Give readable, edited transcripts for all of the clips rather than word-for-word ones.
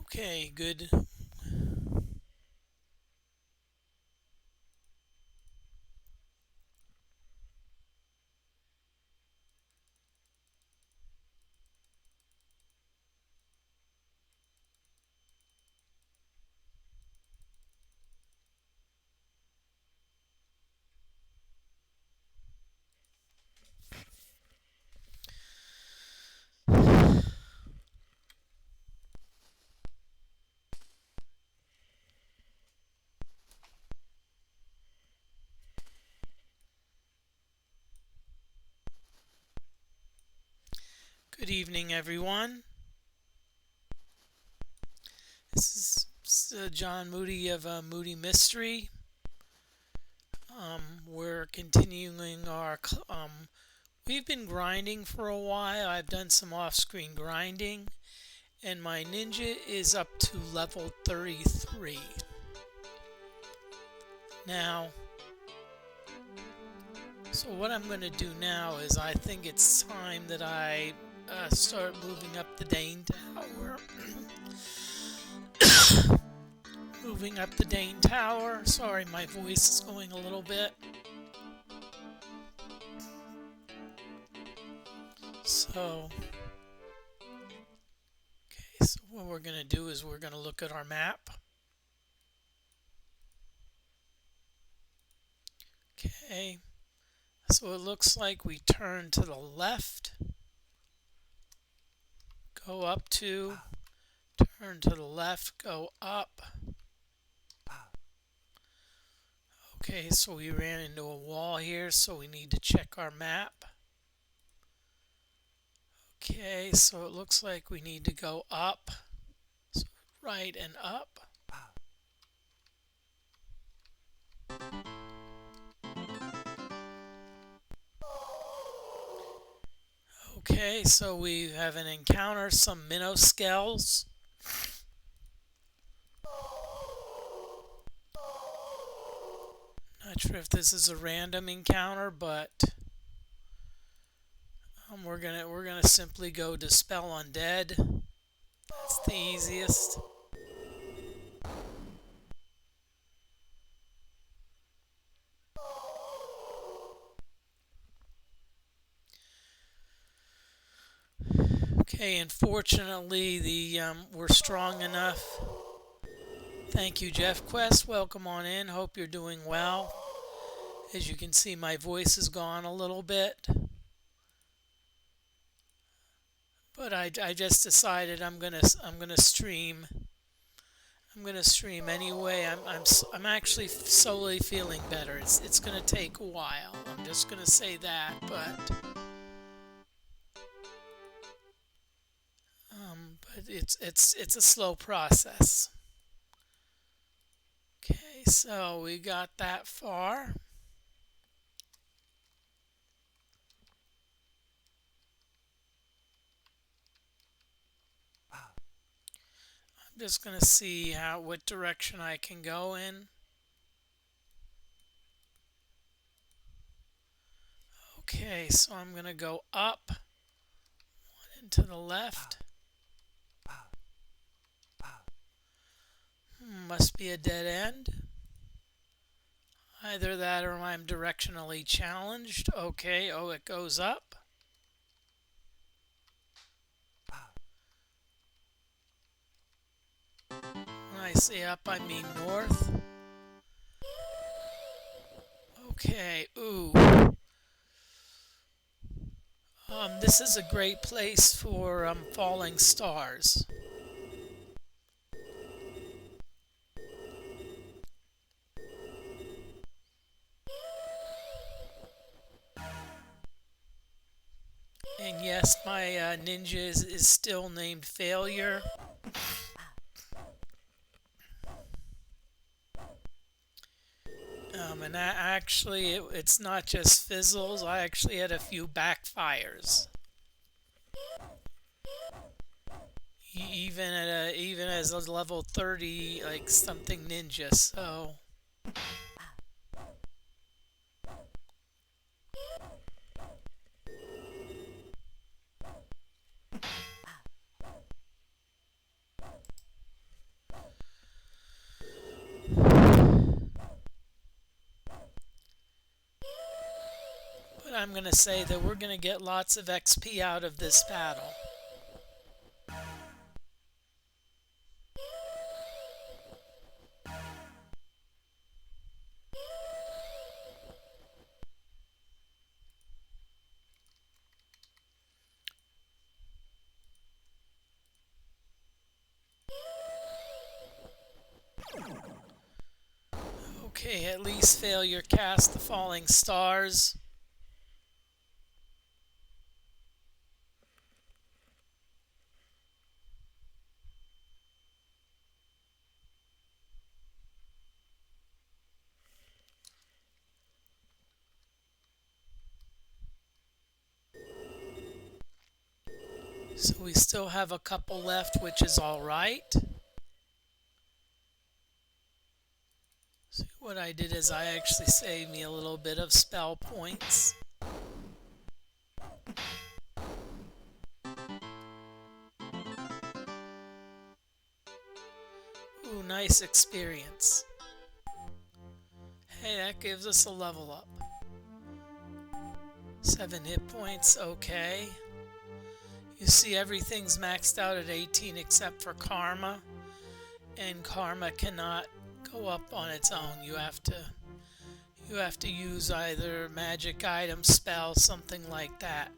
Okay, good. Good evening, everyone. This is John Moody of Moody Mystery. We're continuing we've been grinding for a while. I've done some off-screen grinding, and my ninja is up to level 33. Now, so what I'm going to do now is I think it's time that I start moving up the Dane Tower. Moving up the Dane Tower. Sorry, my voice is going a little bit. So what we're going to do is we're going to look at our map. Okay, so it looks like we turn to the left, go up 2, turn to the left, go up. Okay, so we ran into a wall here, so we need to check our map. Okay, so it looks like we need to go up, so right and up. Okay, so we have an encounter, some minnow skells. Not sure if this is a random encounter, but we're gonna simply go Dispel Undead. That's the easiest. Okay, unfortunately, we're strong enough. Thank you, Jeff Quest. Welcome on in. Hope you're doing well. As you can see, my voice is gone a little bit, but I just decided I'm gonna stream. I'm gonna stream anyway. I'm actually slowly feeling better. It's gonna take a while. I'm just gonna say that, but it's a slow process. Okay, so we got that far. I'm just gonna see what direction I can go in. Okay, so I'm gonna go up, one and to the left. Must be a dead end. Either that or I'm directionally challenged. Okay, oh, it goes up. When I say up, I mean north. Okay, ooh. This is a great place for falling stars. And yes, my ninja is still named Failure. And it's not just fizzles. I actually had a few backfires. Even as a level 30, like something ninja. So. going to say that we're going to get lots of XP out of this battle. Okay, at least failure cast the falling stars. So we still have a couple left, which is all right. So what I did is I actually saved me a little bit of spell points. Ooh, nice experience. Hey, that gives us a level up. 7 hit points, okay. You see everything's maxed out at 18 except for karma. And karma cannot go up on its own. You have to use either magic item, spell, something like that.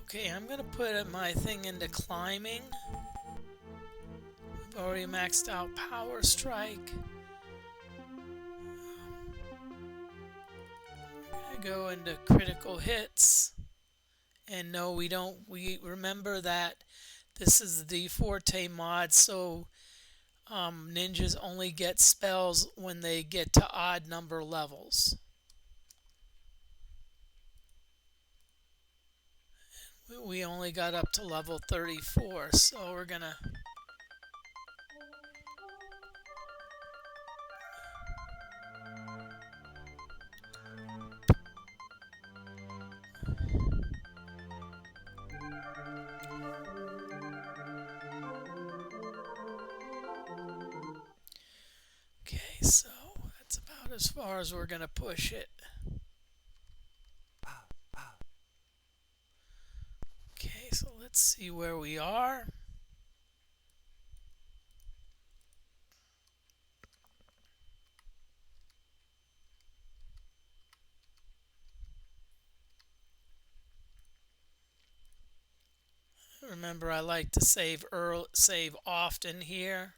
Okay, I'm gonna put my thing into climbing. We've already maxed out power strike. I'm gonna go into critical hits. And no, we don't. We remember that this is the DFortae mod, so ninjas only get spells when they get to odd number levels. We only got up to level 34, so we're gonna so that's about as far as we're gonna push it. Okay, so let's see where we are. Remember, I like to save often here.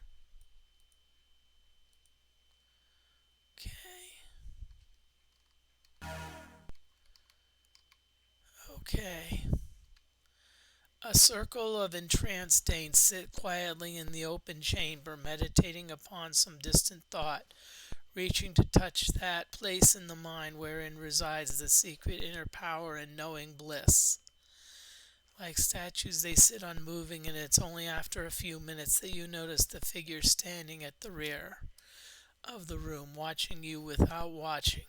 Okay. A circle of entranced Danes sit quietly in the open chamber, meditating upon some distant thought, reaching to touch that place in the mind wherein resides the secret inner power and knowing bliss. Like statues, they sit unmoving, and it's only after a few minutes that you notice the figure standing at the rear of the room, watching you without watching.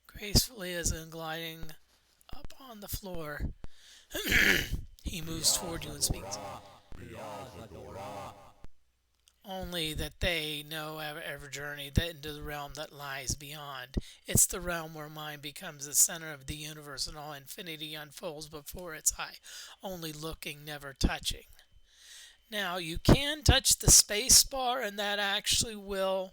Gracefully as in gliding up on the floor, he moves toward you and speaks. Only that they know ever journey into the realm that lies beyond. It's the realm where mind becomes the center of the universe and all infinity unfolds before its eye, only looking, never touching. Now, you can touch the space bar, and that actually will...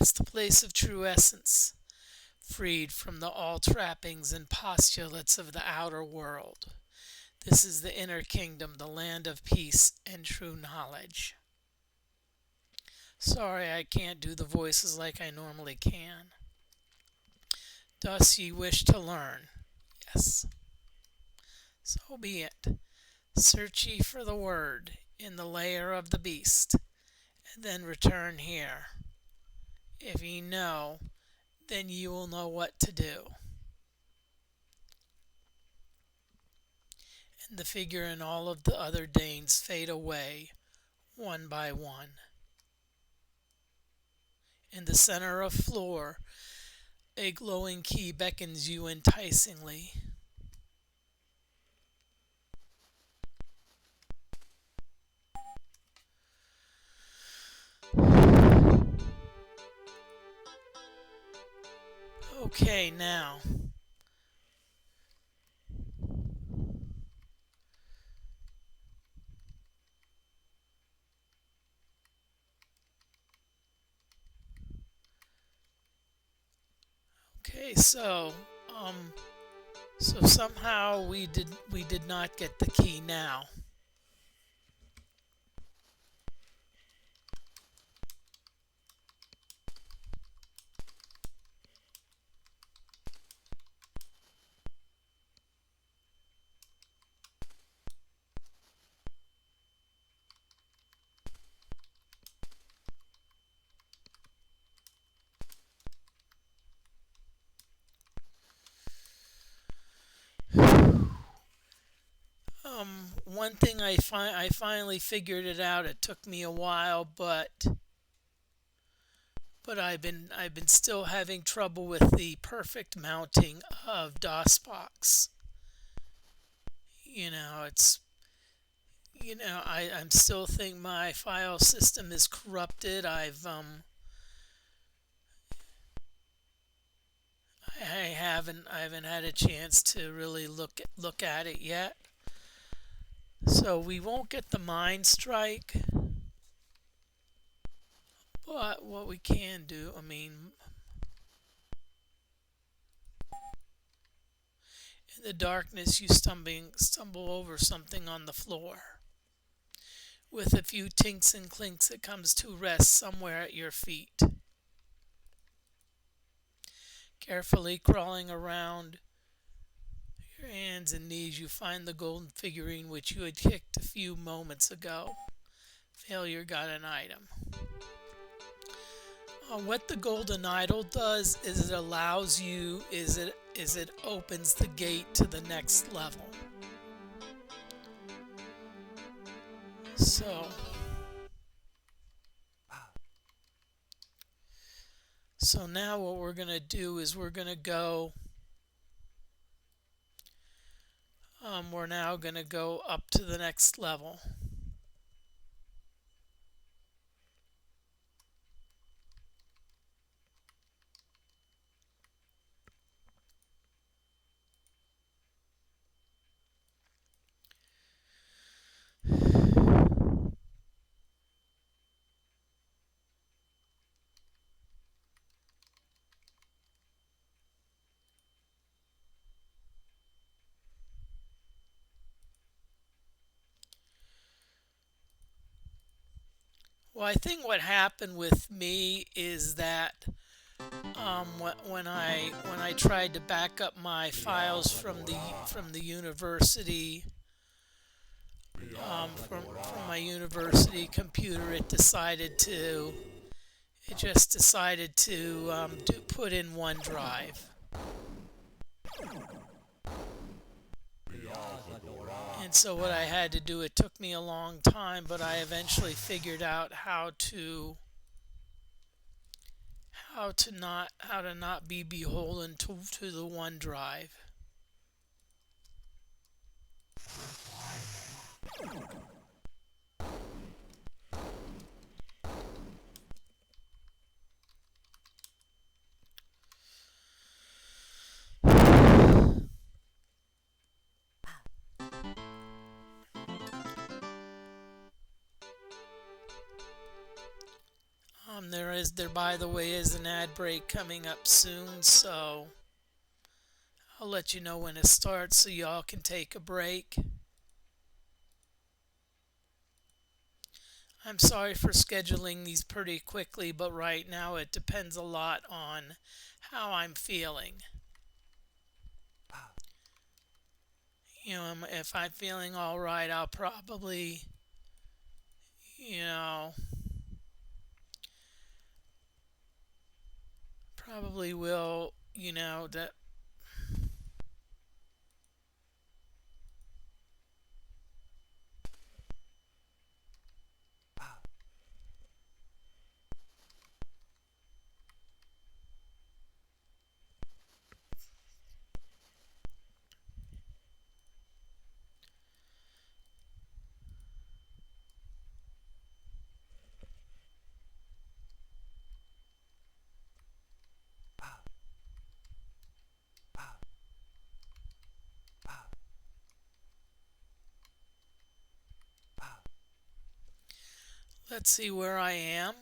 It's the place of true essence, freed from all trappings and postulates of the outer world. This is the inner kingdom, the land of peace and true knowledge. Sorry, I can't do the voices like I normally can. Does ye wish to learn? Yes. So be it. Search ye for the word in the lair of the beast, and then return here. If ye know, then ye will know what to do. And the figure and all of the other Danes fade away, one by one. In the center of floor, a glowing key beckons you enticingly. Okay, now. Okay, um, so somehow we did not get the key now. One thing I finally figured it out. It took me a while, but I've been still having trouble with the perfect mounting of DOSBox. It's I'm still think my file system is corrupted. I haven't had a chance to really look at it yet. So we won't get the mine strike, but what we can do, in the darkness you stumble over something on the floor. With a few tinks and clinks, it comes to rest somewhere at your feet. Carefully crawling around your hands and knees, you find the golden figurine which you had kicked a few moments ago. Failure got an item. What the golden idol does is it opens the gate to the next level. So now what we're gonna do is we're now gonna go up to the next level. Well, I think what happened with me is that when I tried to back up my files from the university, from my university computer, it just decided to put in OneDrive. And so what I had to do, it took me a long time, but I eventually figured out how to not be beholden to the OneDrive. There by the way is an ad break coming up soon, so I'll let you know when it starts so y'all can take a break. I'm sorry for scheduling these pretty quickly, but right now it depends a lot on how I'm feeling. If I'm feeling all right, I'll you know, probably will, that. Let's see where I am.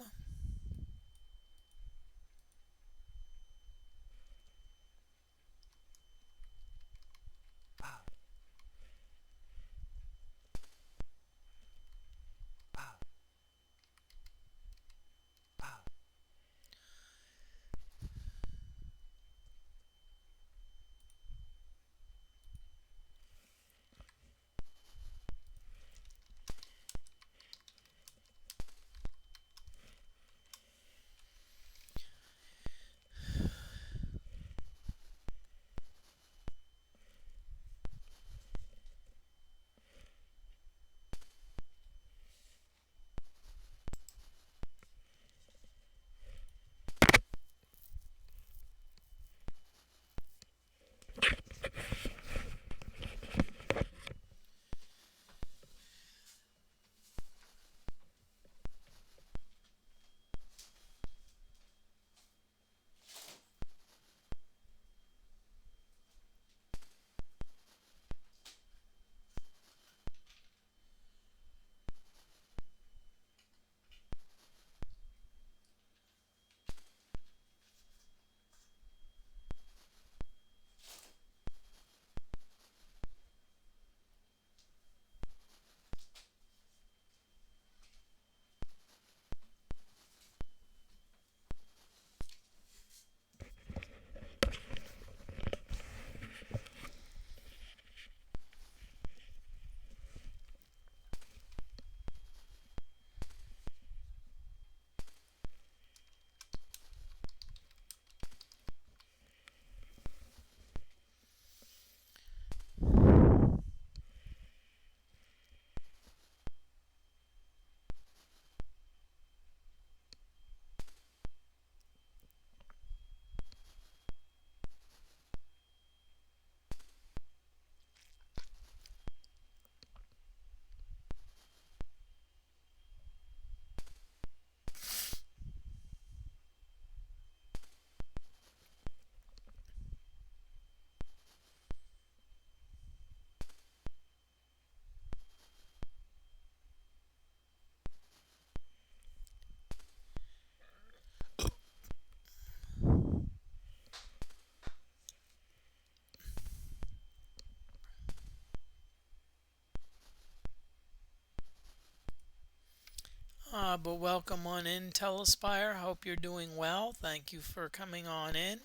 But welcome on in, Telespire. Hope you're doing well. Thank you for coming on in.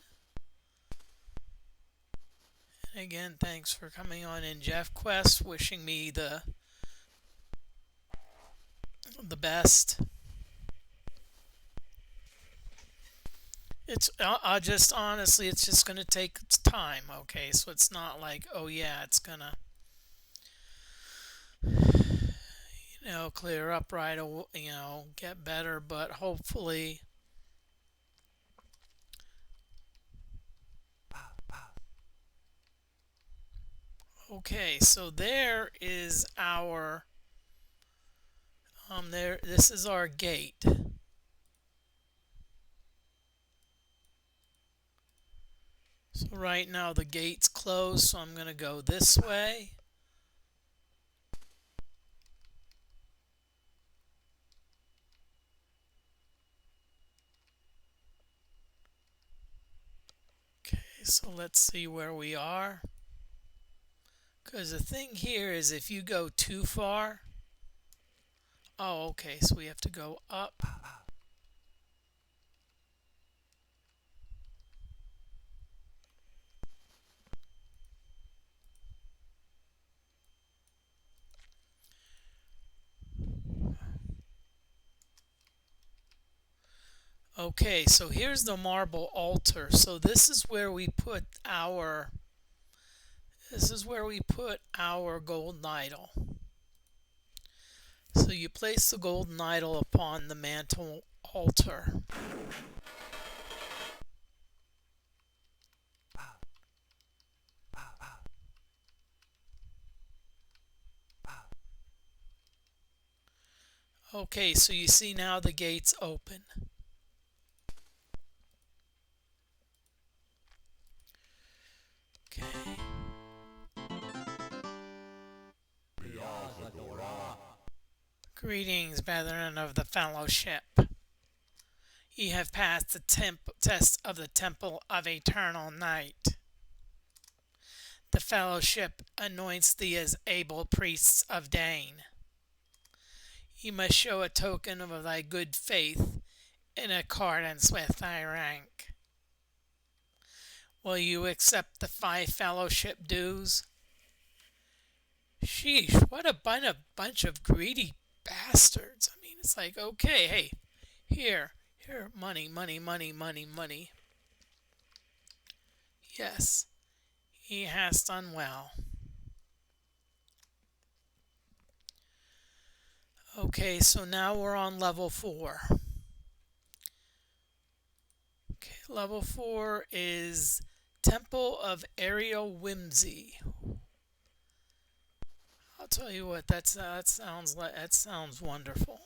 And again, thanks for coming on in, Jeff Quest. Wishing me the best. It's I just honestly, it's just gonna take time. Okay, so it's not like, oh yeah, it's gonna clear up right away, get better, but hopefully. Okay, so there is our this is our gate. So right now the gate's closed, so I'm going to go this way. Okay, so let's see where we are. Because the thing here is if you go too far. Oh, okay, so we have to go up. Okay, so here's the marble altar. So this is where we put our golden idol. So you place the golden idol upon the mantle altar. Okay, so you see now the gate's open. Okay. Greetings, brethren of the fellowship. Ye have passed the test of the temple of eternal night. The fellowship anoints thee as able priests of Dane. Ye must show a token of thy good faith in accordance with thy rank. Will you accept the 5 fellowship dues? Sheesh, what a bunch of greedy bastards. I mean, it's like, okay, hey, here, money, money, money, money, money. Yes, he has done well. Okay, so now we're on level 4. Okay, level 4 is Temple of Aerial Whimsy. I'll tell you what, that sounds wonderful.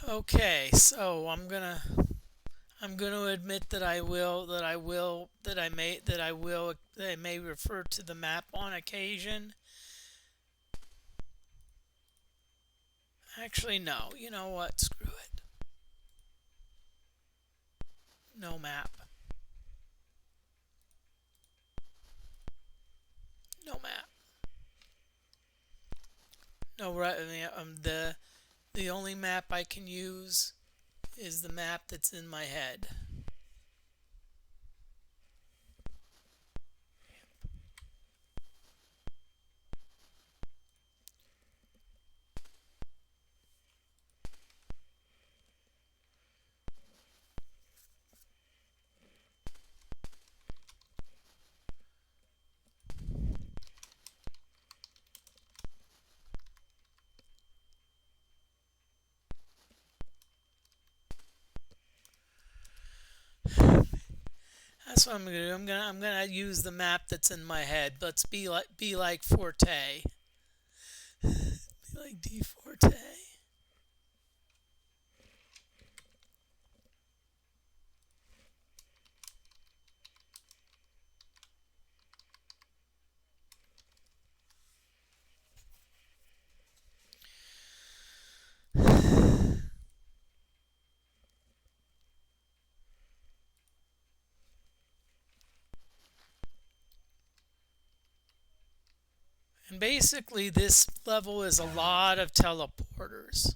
Okay, so I'm gonna admit that I may refer to the map on occasion. Actually, no. You know what? Screw it. No map. No map. No, right. The only map I can use is the map that's in my head. That's what I'm gonna do. I'm gonna use the map that's in my head. Let's be like Forte. Be like DFortae. And basically, this level is a lot of teleporters.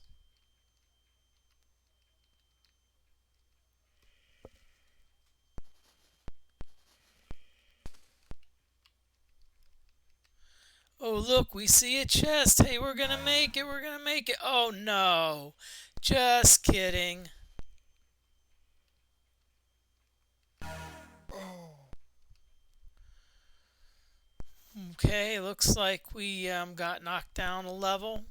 Oh, look, we see a chest. Hey, we're gonna make it. We're gonna make it. Oh, no. Just kidding. Okay, looks like we got knocked down a level.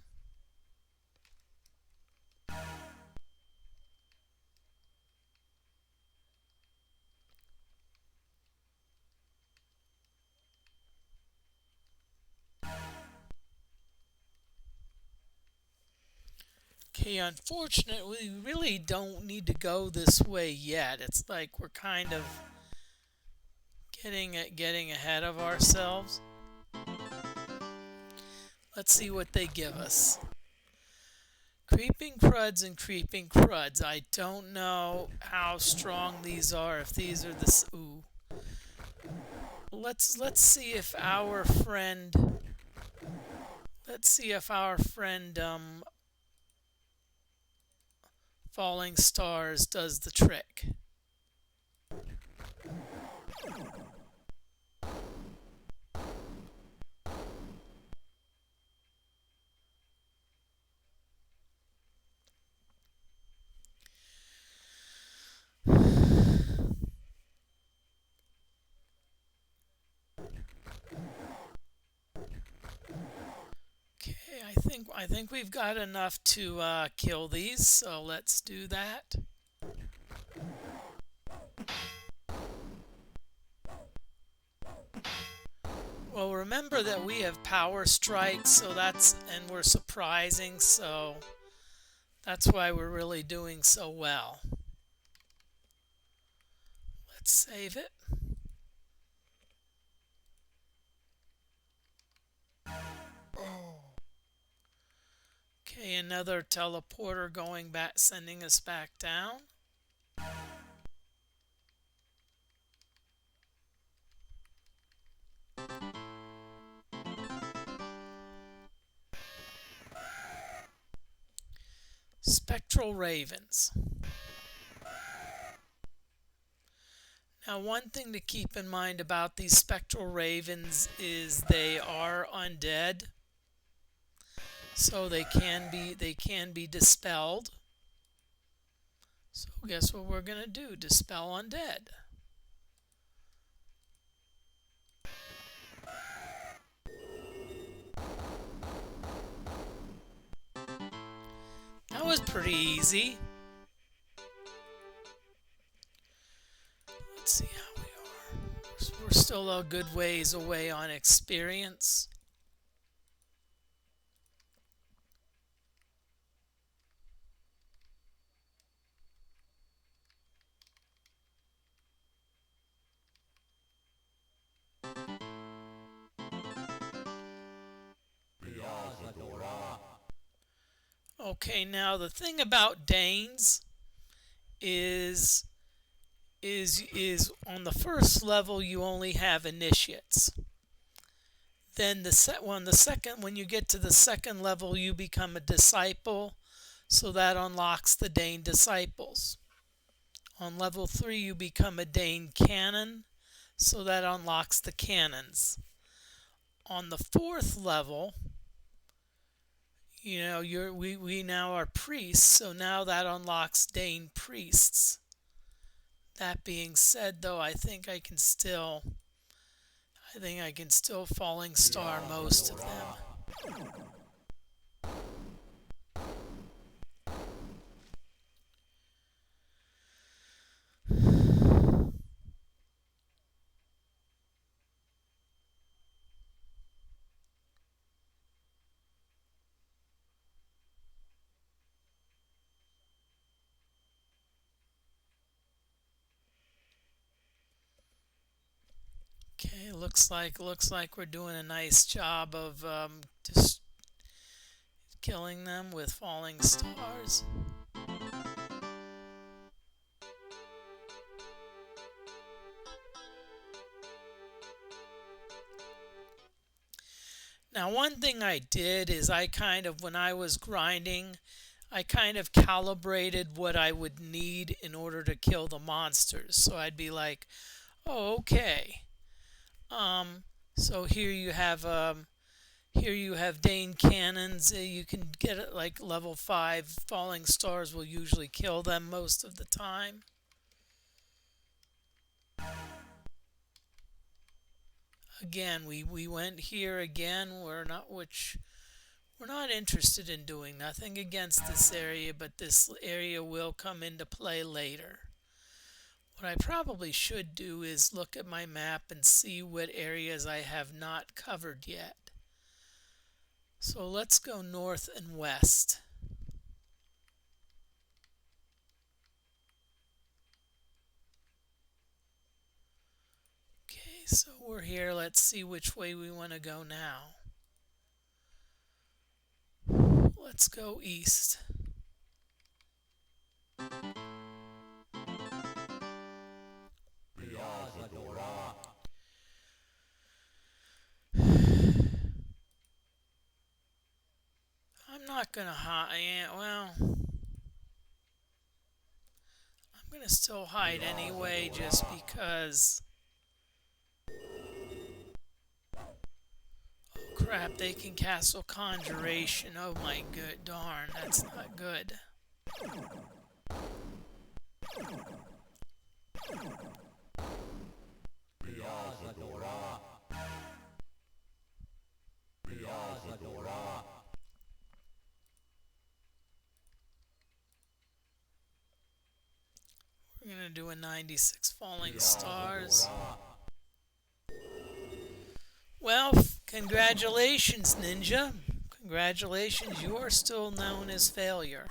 Okay, unfortunately, we really don't need to go this way yet. It's like we're kind of getting ahead of ourselves. Let's see what they give us. Creeping cruds and creeping cruds. I don't know how strong these are. If these are the ooh. Let's see if our friend. Let's see if our friend Falling Stars does the trick. I think we've got enough to kill these, so let's do that. Well, remember that we have power strikes, so and we're surprising, so that's why we're really doing so well. Let's save it. Okay, another teleporter going back, sending us back down. Spectral ravens. Now, one thing to keep in mind about these spectral ravens is they are undead, so they can be dispelled. So guess what we're gonna do? Dispel undead. That was pretty easy. Let's see how we are. We're still a good ways away on experience. Okay, now the thing about Danes is on the first level you only have initiates. Then when you get to the second level you become a disciple, so that unlocks the Dane disciples. On level 3 you become a Dane canon, so that unlocks the cannons. On the 4th level, we now are priests, so now that unlocks Dane priests. That being said, though, I think I can still falling star most of them. Okay, looks like we're doing a nice job of just killing them with falling stars. Now, one thing I did is when I was grinding, I kind of calibrated what I would need in order to kill the monsters. So I'd be like, oh, okay. So here you have Dane cannons. You can get it like level 5. Falling stars will usually kill them most of the time. Again, we went here again. We're not interested in doing nothing against this area, but this area will come into play later. What I probably should do is look at my map and see what areas I have not covered yet. So let's go north and west. Okay, so we're here. Let's see which way we want to go now. Let's go east. I'm not gonna hide. Well, I'm gonna still hide anyway, just because. Oh crap! They can castle conjuration. Oh my good darn, that's not good. gonna do a 96 falling stars. Well, congratulations, Ninja. Congratulations, you are still known as failure.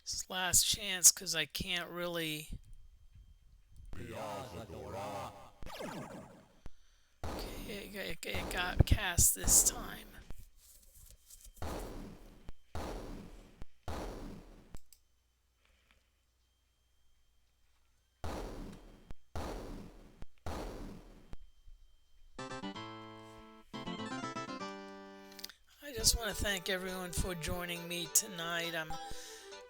It's last chance because I can't really. Okay, it got cast this time. I just want to thank everyone for joining me tonight. I'm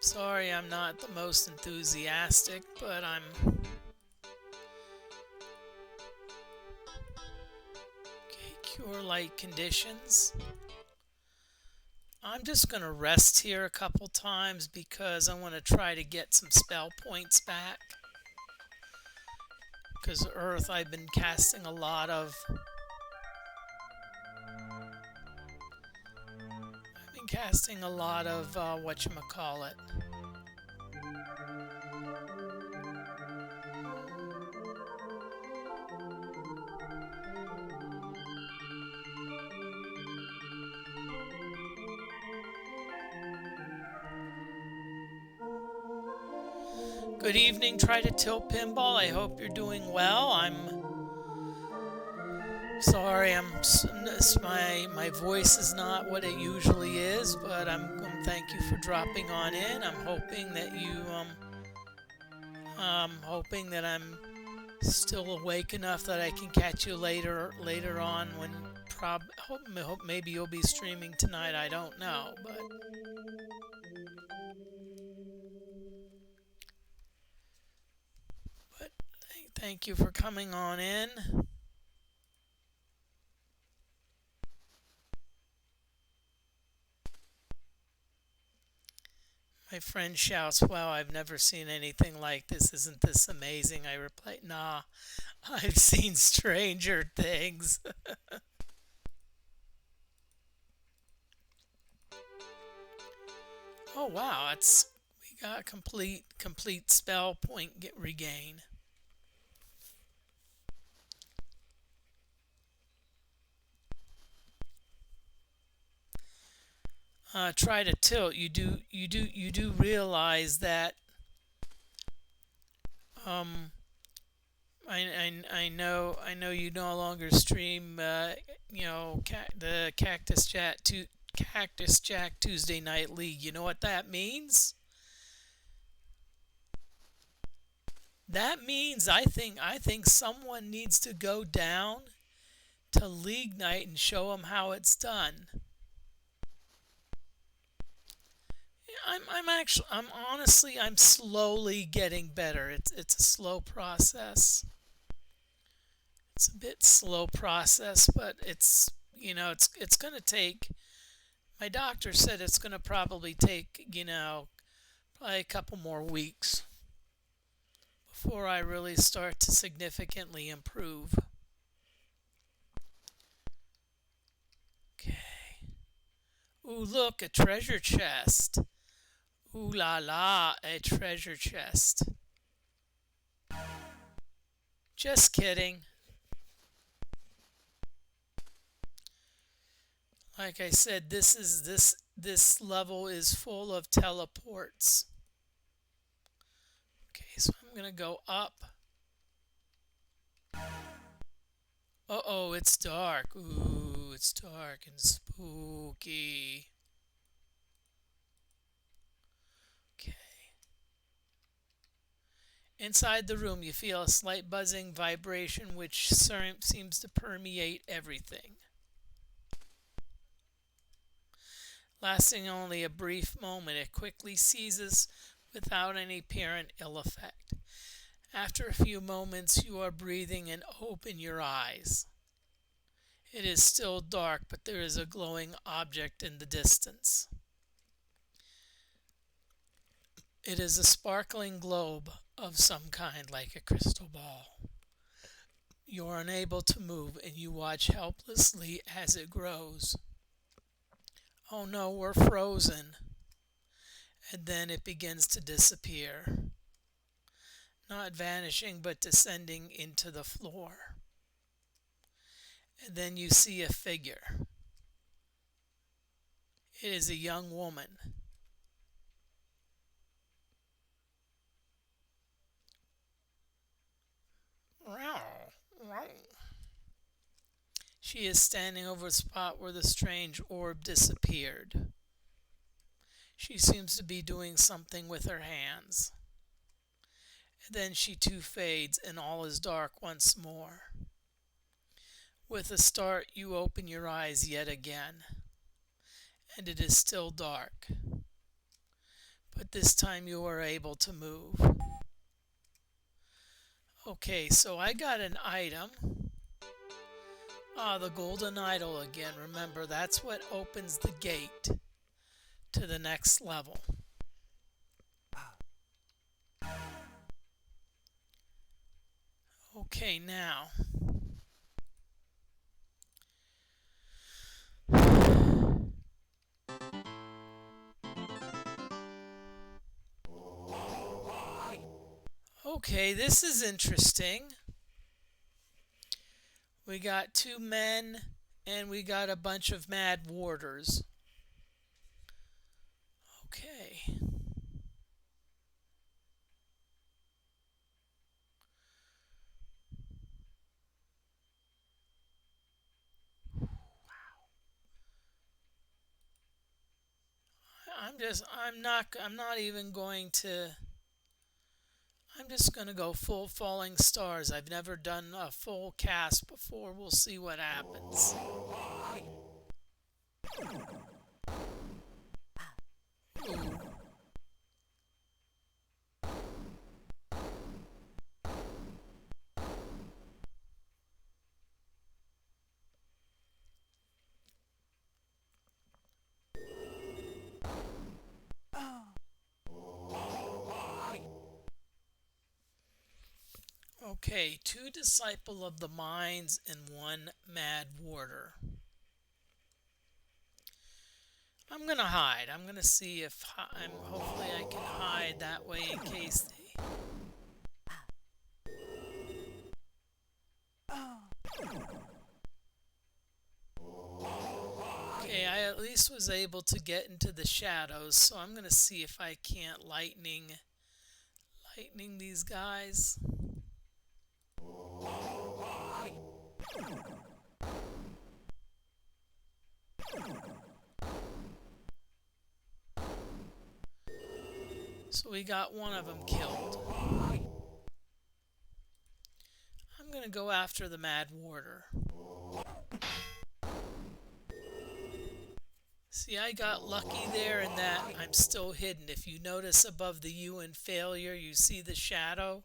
sorry I'm not the most enthusiastic, but I'm okay, cure light conditions. I'm just going to rest here a couple times because I want to try to get some spell points back. Because Earth, I've been casting a lot of whatchamacallit. Good evening, Try to Tilt Pinball. I hope you're doing well. I'm sorry, my voice is not what it usually is, but thank you for dropping on in. I'm hoping that I'm still awake enough that I can catch you later on when hope maybe you'll be streaming tonight. I don't know, but thank you for coming on in. My friend shouts, "Wow, I've never seen anything like this. Isn't this amazing?" I reply, "Nah, I've seen stranger things." Oh wow, we got complete spell point regain. Try to tilt. You do realize that I know you no longer stream the Cactus Jack Tuesday Night League. You know what that means? That means I think someone needs to go down to League Night and show them how it's done. I'm slowly getting better. It's a slow process. It's a bit slow process, but it's going to take. My doctor said it's going to probably take probably a couple more weeks before I really start to significantly improve. Okay. Ooh, look, a treasure chest. Ooh la la, a treasure chest. Just kidding. Like I said, this level is full of teleports. Okay, so I'm gonna go up. Uh-oh, it's dark. Ooh, it's dark and spooky. Okay. Inside the room, you feel a slight buzzing vibration which seems to permeate everything. Lasting only a brief moment, it quickly ceases without any apparent ill effect. After a few moments, you are breathing and open your eyes. It is still dark, but there is a glowing object in the distance. It is a sparkling globe of some kind, like a crystal ball. You are unable to move and you watch helplessly as it grows. Oh no, we're frozen. And then it begins to disappear, not vanishing but descending into the floor. And then you see a figure. It is a young woman. She is standing over the spot where the strange orb disappeared. She seems to be doing something with her hands. And then she too fades and all is dark once more. With a start, you open your eyes yet again, and it is still dark. But this time you are able to move. Okay, so I got an item. Ah, the golden idol again. Remember, that's what opens the gate to the next level. Okay, now. Okay, this is interesting. We got 2 men and we got a bunch of mad warders. Okay. I'm not even going to, I'm just going to go full falling stars. I've never done a full cast before. We'll see what happens. Ooh. Okay, 2 disciple of the mines and 1 mad warder. I'm gonna hide. I'm gonna see if hopefully I can hide that way in case they. Okay, I at least was able to get into the shadows, so I'm gonna see if I can't lightning these guys. So we got one of them killed. I'm gonna go after the mad warder. See, I got lucky there in that I'm still hidden. If you notice above the U in failure, you see the shadow.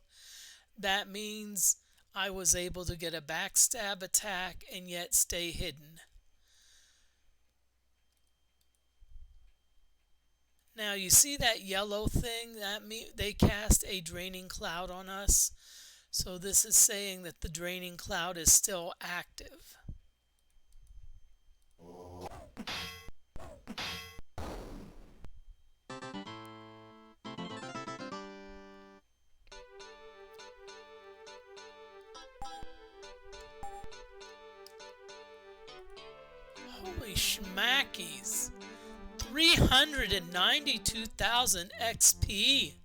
That means I was able to get a backstab attack and yet stay hidden. Now you see that yellow thing? They cast a draining cloud on us. So this is saying that the draining cloud is still active. Holy schmackies. 392,000 XP.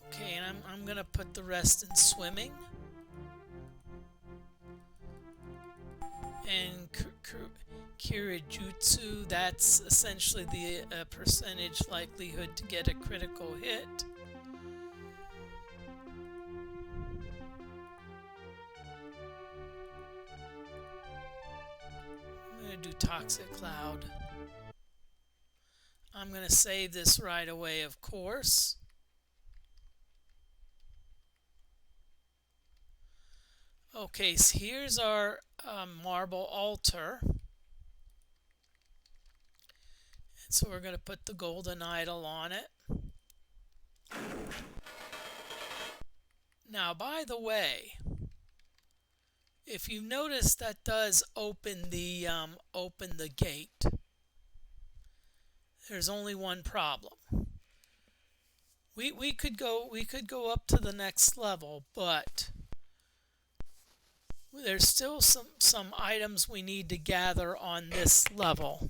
Okay, and I'm gonna put the rest in swimming. And Kirijutsu, that's essentially the percentage likelihood to get a critical hit. I'm going to do Toxic Cloud. I'm going to save this right away, of course. Okay, so here's our marble altar. And so we're going to put the golden idol on it. Now, by the way, if you notice, that does open the gate. There's only one problem. We could go up to the next level, but there's still some items we need to gather on this level.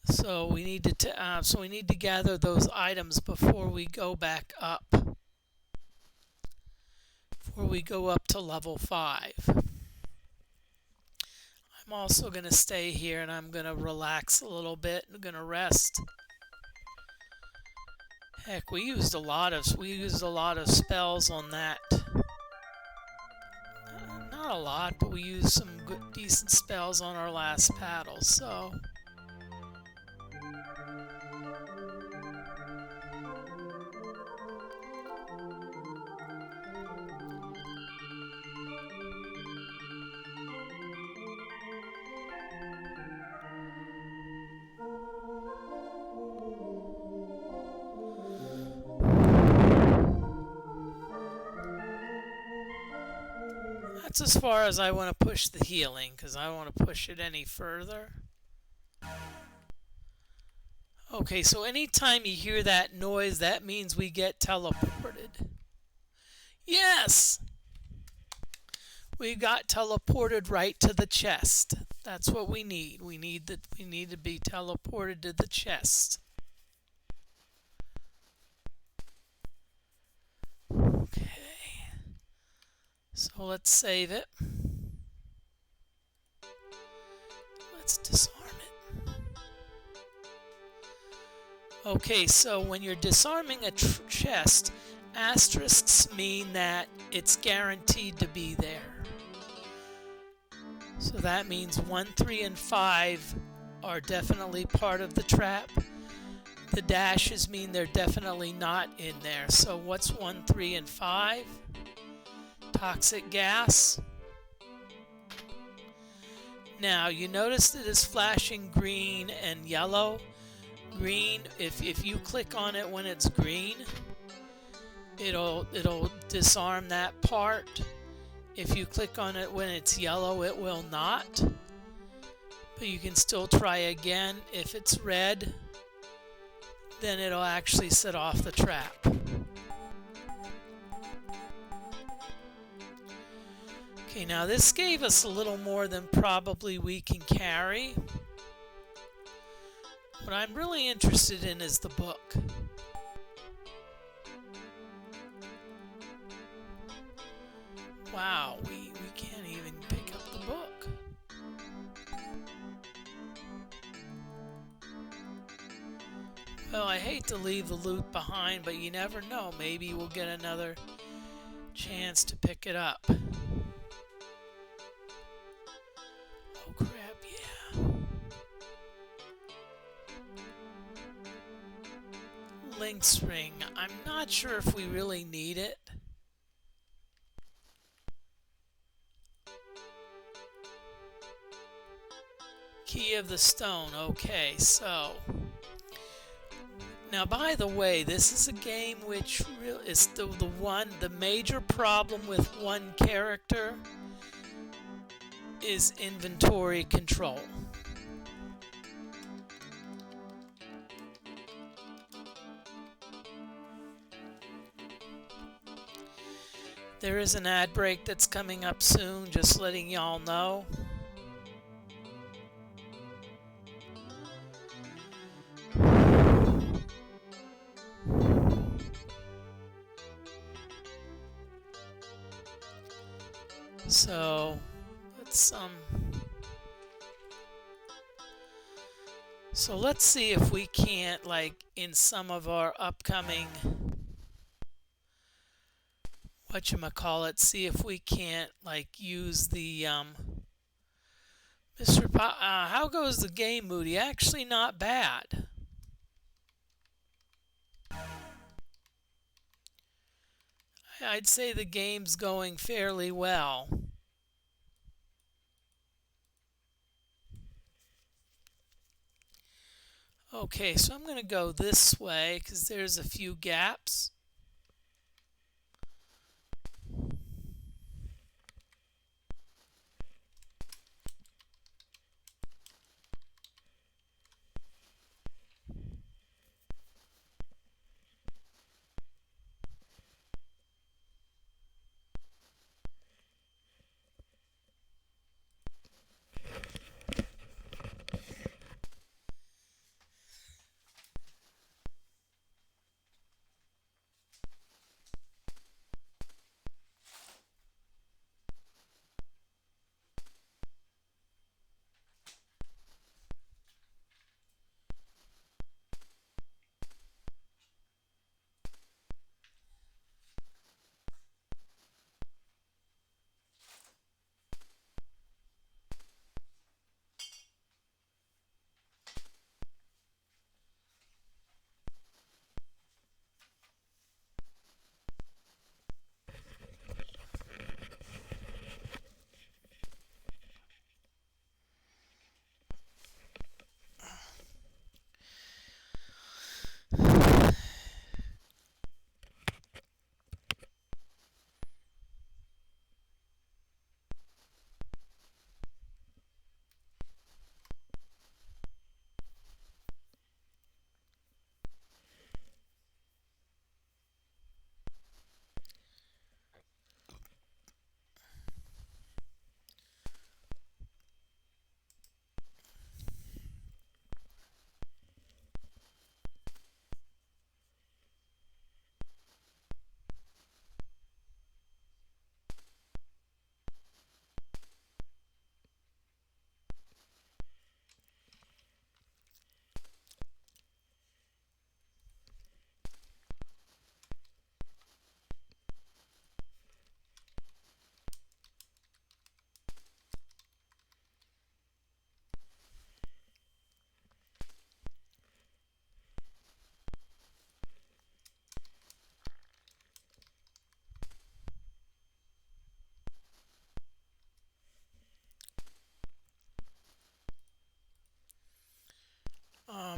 So we need to gather those items before we go back up. Before we go up to level 5. I'm also going to stay here and I'm going to relax a little bit. I'm going to rest. Heck, we used a lot of spells on that. Not a lot, but we used some decent spells on our last paddle, so that's as far as I want to push the healing, because I don't want to push it any further. Okay, so anytime you hear that noise, that means we get teleported. Yes! We got teleported right to the chest. That's what we need. We need to be teleported to the chest. Okay. So let's save it. Let's disarm it. Okay, so when you're disarming a chest, asterisks mean that it's guaranteed to be there. So that means 1, 3, and 5 are definitely part of the trap. The dashes mean they're definitely not in there. So what's 1, 3, and 5? Toxic gas. Now you notice that it's flashing green and yellow. Green, if you click on it when it's green, it'll disarm that part. If you click on it when it's yellow, it will not. But you can still try again. If it's red, then it'll actually set off the trap. Okay, now this gave us a little more than probably we can carry. What I'm really interested in is the book. Wow, we can't even pick up the book. Well, I hate to leave the loot behind, but you never know. Maybe we'll get another chance to pick it up. Oh crap, yeah. Lynx ring. I'm not sure if we really need it. Key of the Stone. Okay, so now, by the way, this is a game which is the major problem with one character is inventory control. There is an ad break that's coming up soon, just letting y'all know. So let's see if we can't, like, in some of our upcoming whatchamacallit, see if we can't, like, use the how goes the game, Moody? Actually not bad. I'd say the game's going fairly well. Okay, so I'm going to go this way because there's a few gaps.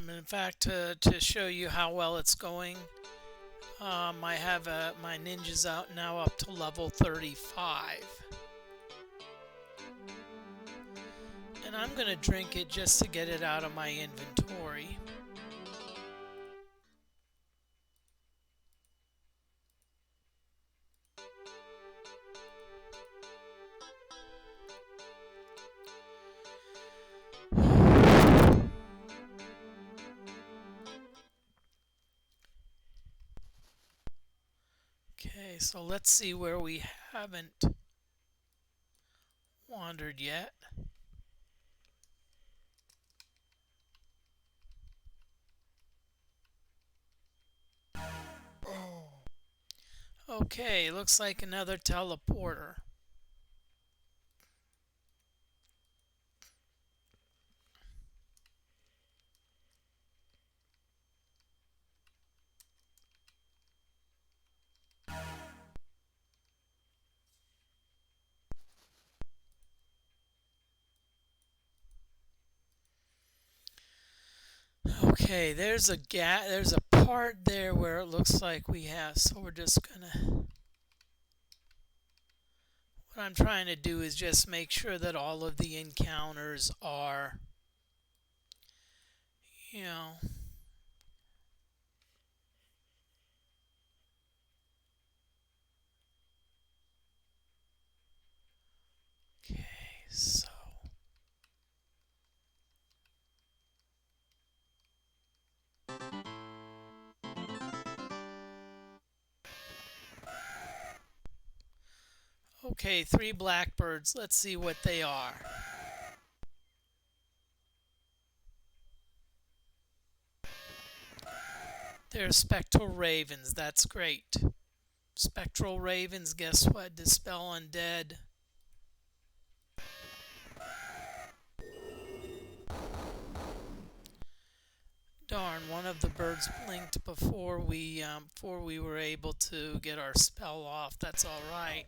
In fact, to show you how well it's going, I have my ninjas out now up to level 35. And I'm going to drink it just to get it out of my inventory. Okay, so let's see where we haven't wandered yet. Okay, looks like another teleporter. Okay, there's a part there where it looks like we have, so we're just gonna, what I'm trying to do is just make sure that all of the encounters are, you know, okay, so, okay, 3 blackbirds, let's see what they are. They're spectral ravens, that's great. Spectral ravens, guess what? Dispel undead. Darn, one of the birds blinked before we were able to get our spell off. That's all right.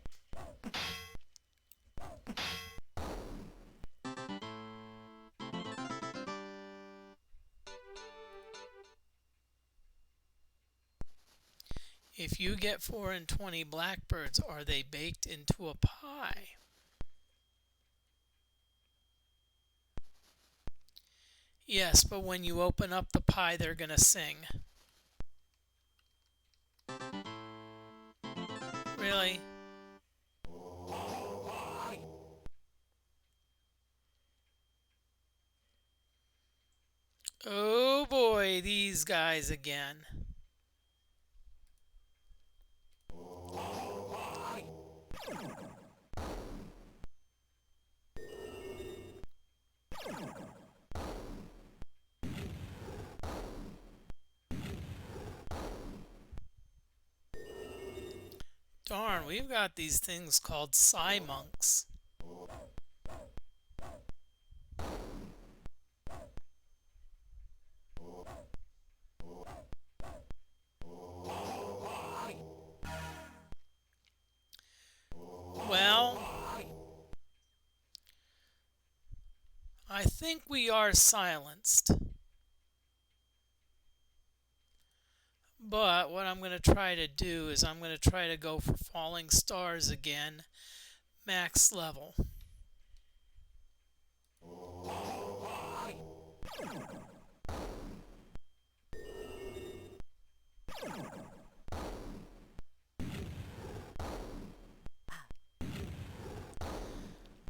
If you get 4 and 20 blackbirds, are they baked into a pie? Yes, but when you open up the pie, they're going to sing. Really? Oh boy, these guys again. Darn, we've got these things called Psy monks. Well, I think we are silenced. But what I'm going to try to do is I'm going to try to go for falling stars again, max level.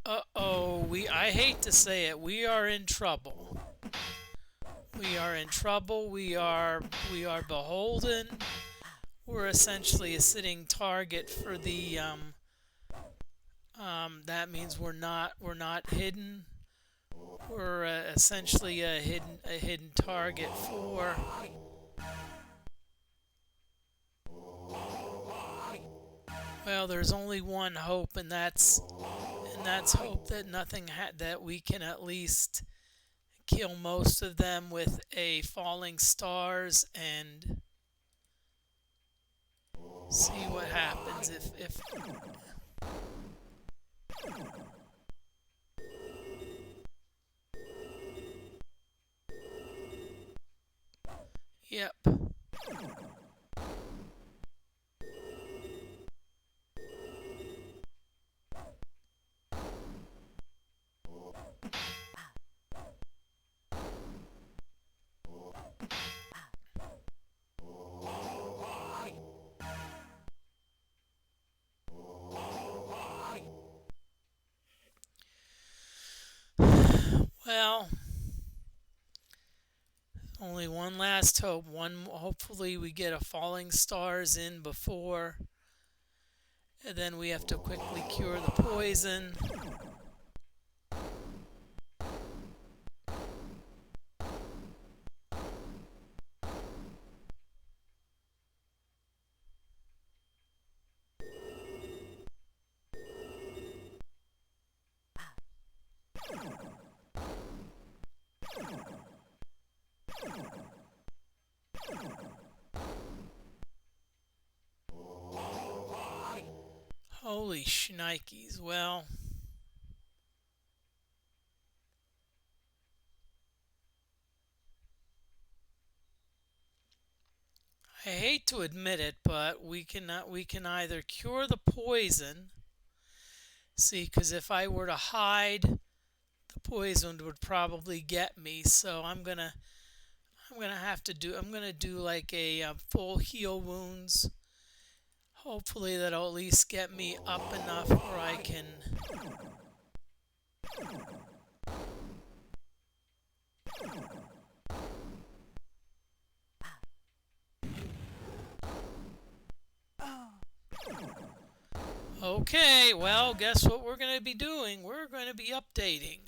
Uh-oh, I hate to say it, we are in trouble. We are in trouble. We are beholden. We're essentially a sitting target for the that means we're not hidden. We're essentially a hidden target for. Well, there's only one hope, and that's hope that that we can at least kill most of them with a falling stars and see what happens if. Yep. Well, only one last hope. Hopefully we get a falling stars in before, and then we have to quickly cure the poison. Holy shnikes. Well, I hate to admit it, but we can either cure the poison. See, because if I were to hide, the poison would probably get me. So I'm gonna do like a full heal wounds. Hopefully that'll at least get me up enough where I can. Okay, well, guess what we're going to be doing? We're going to be updating.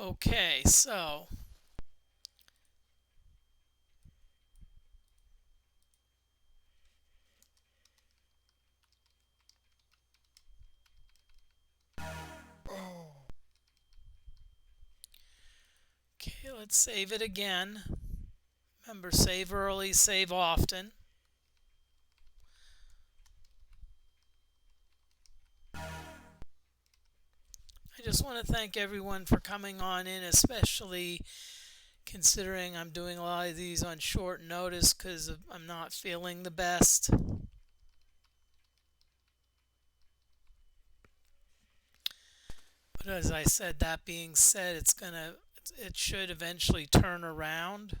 Okay, so okay, let's save it again. Remember, save early, save often. I just want to thank everyone for coming on in, especially considering I'm doing a lot of these on short notice because I'm not feeling the best. But as I said, that being said, it should eventually turn around.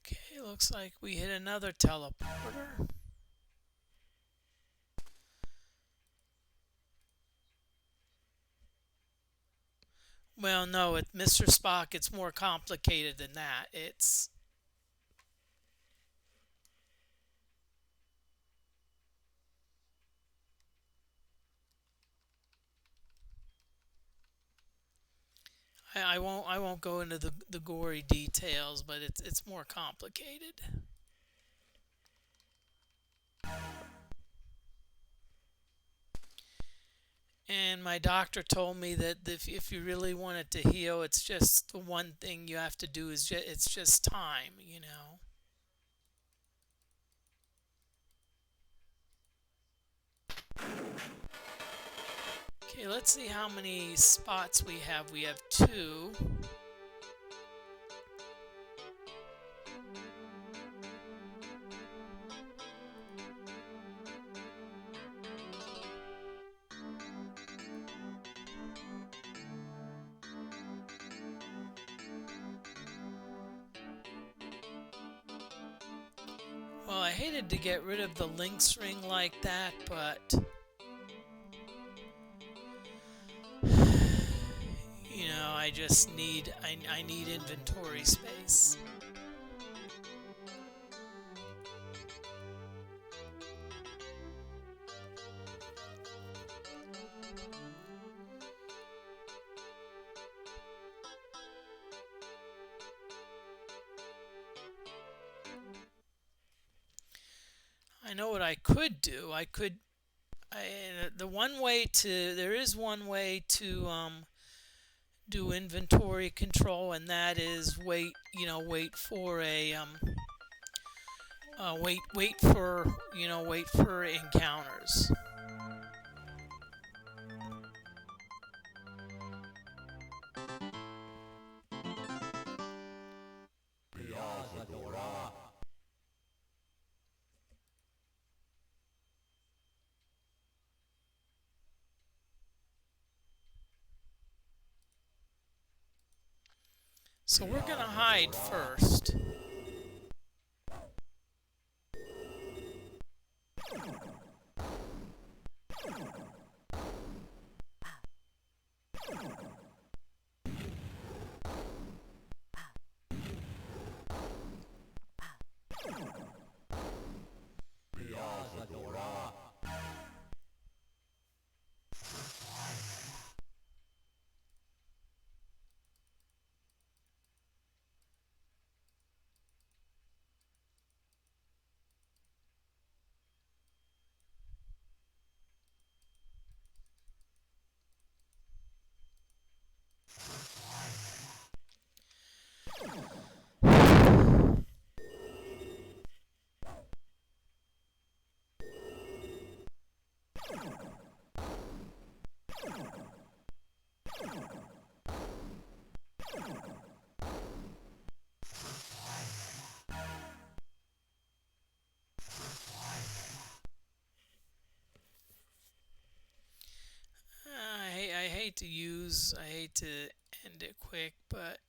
Okay, looks like we hit another teleporter. Well, no, Mr. Spock, it's more complicated than that. I won't go into the gory details, but it's more complicated. And my doctor told me that if you really want it to heal, it's just the one thing you have to do is it's just time, you know. Okay, let's see how many spots we have. We have two. Well, I hated to get rid of the lynx ring like that, but you know, I need inventory space. I know what I could do. There is one way to do inventory control, and that is wait for a wait for encounters. So we're gonna hide first. I hate to end it quick, but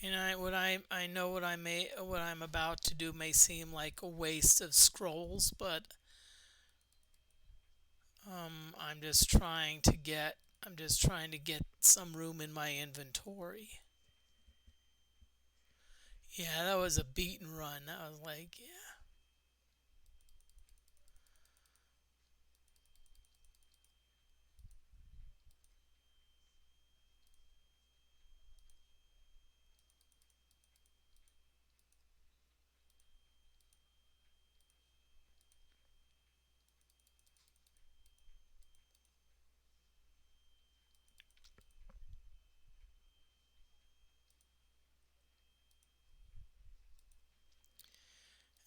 And I know what I'm about to do may seem like a waste of scrolls, but I'm just trying to get some room in my inventory. Yeah, that was a beaten run. That was like, yeah.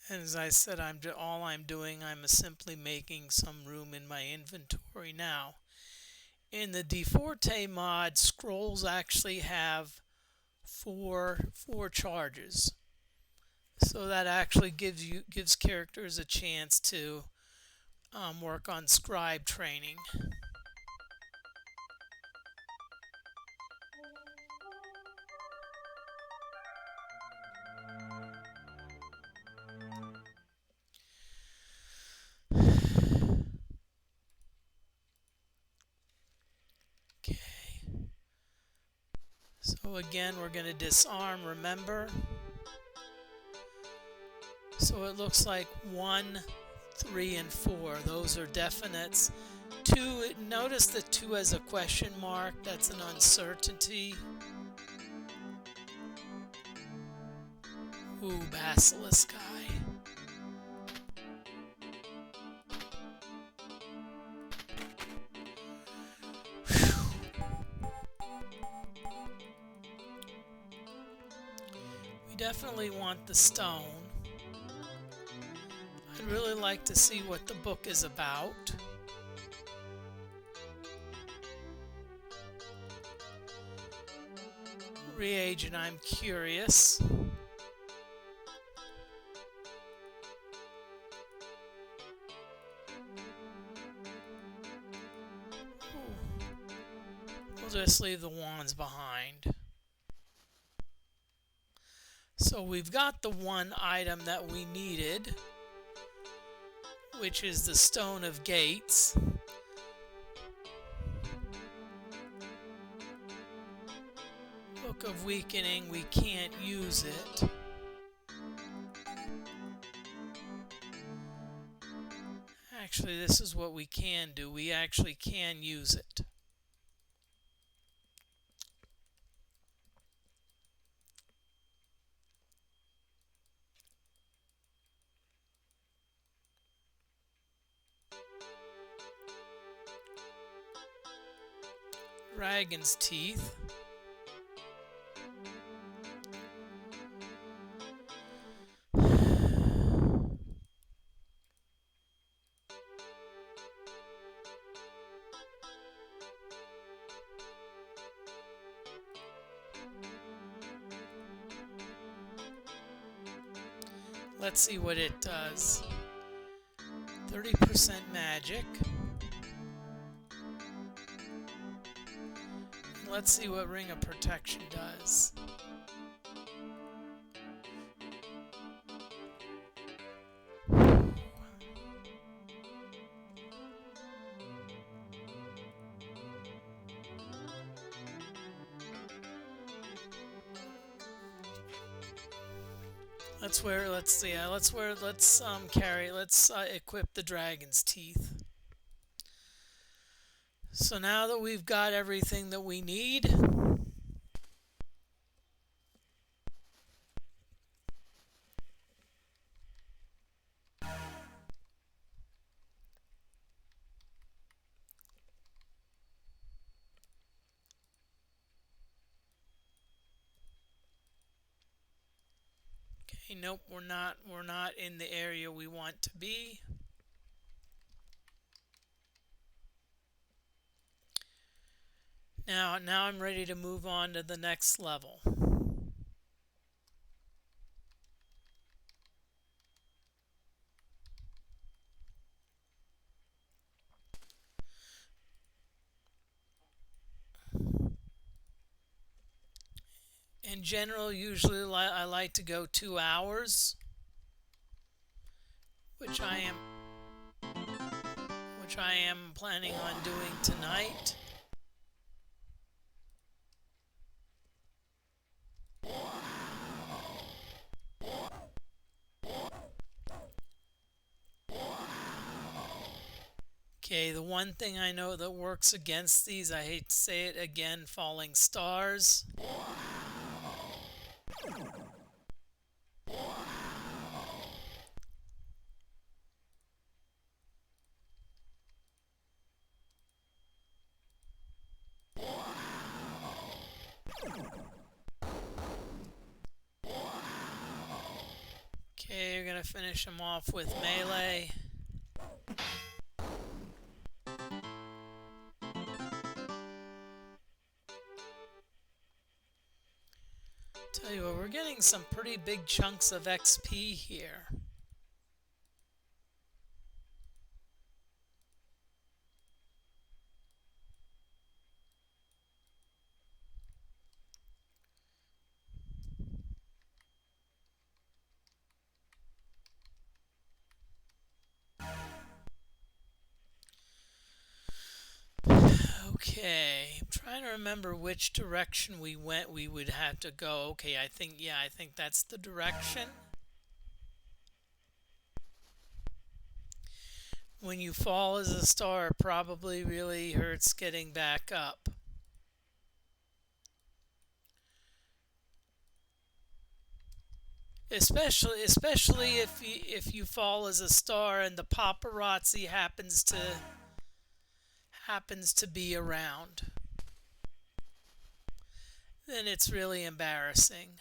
And as I said, all I'm doing, I'm simply making some room in my inventory now. In the DFortae mod, scrolls actually have four charges, so that actually gives characters a chance to work on scribe training. Okay. So again, we're going to disarm. Remember. So it looks like 1, 3, and 4. Those are definites. 2. Notice that 2 has a question mark. That's an uncertainty. Ooh, basilisk guy. We definitely want the stone. I'd really like to see what the book is about. Reagent, I'm curious. We'll just leave the wands behind. So we've got the one item that we needed, which is the Stone of Gates. Book of Weakening, we can't use it. Actually, this is what we can do. We actually can use it. Dragon's Teeth. Let's see what it does. 30% magic. Let's see what Ring of Protection does. Let's equip the Dragon's Teeth. So now that we've got everything that we need, okay, nope, we're not in the area we want to be. Now I'm ready to move on to the next level. And In general, usually I like to go 2 hours, which I am planning on doing tonight. Okay, the one thing I know that works against these, I hate to say it again, falling stars. Okay, you're going to finish them off with melee. Tell you what, we're getting some pretty big chunks of XP here. Okay, I'm trying to remember which direction we went. We would have to go. Okay, I think that's the direction. When you fall as a star, it probably really hurts getting back up. Especially if you fall as a star and the paparazzi happens to be around. Then it's really embarrassing.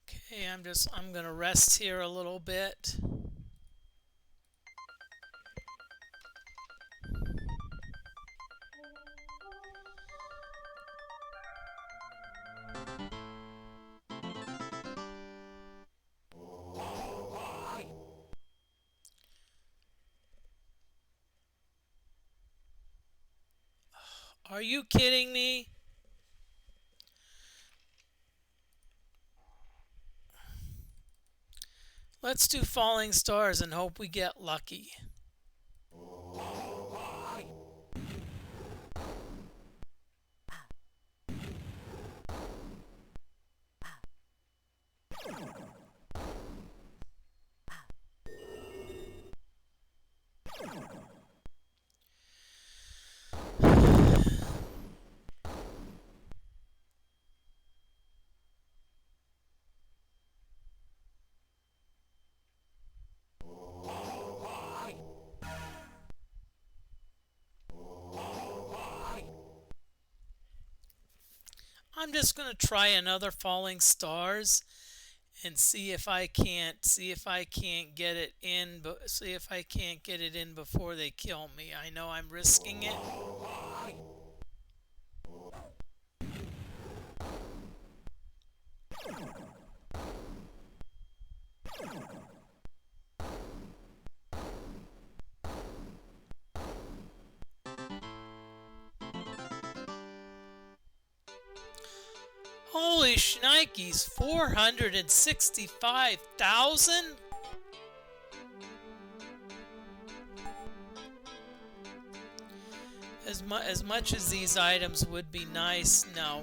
Okay, I'm gonna rest here a little bit. Are you kidding me? Let's do falling stars and hope we get lucky. I'm just going to try another falling stars and see if I can't get it in, but see if I can't get it in before they kill me. I know I'm risking it. Holy shnikes, 465,000? As much as these items would be nice, no,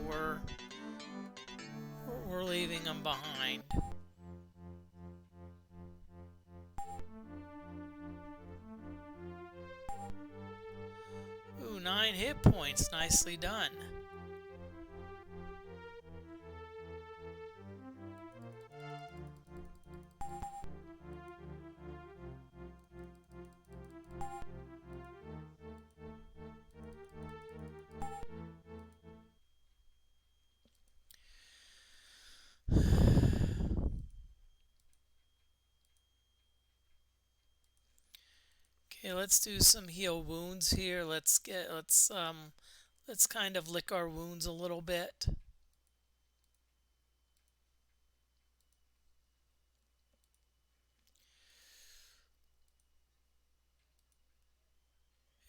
we're leaving them behind. Ooh, 9 hit points, nicely done. Okay, let's do some heal wounds here. Let's kind of lick our wounds a little bit.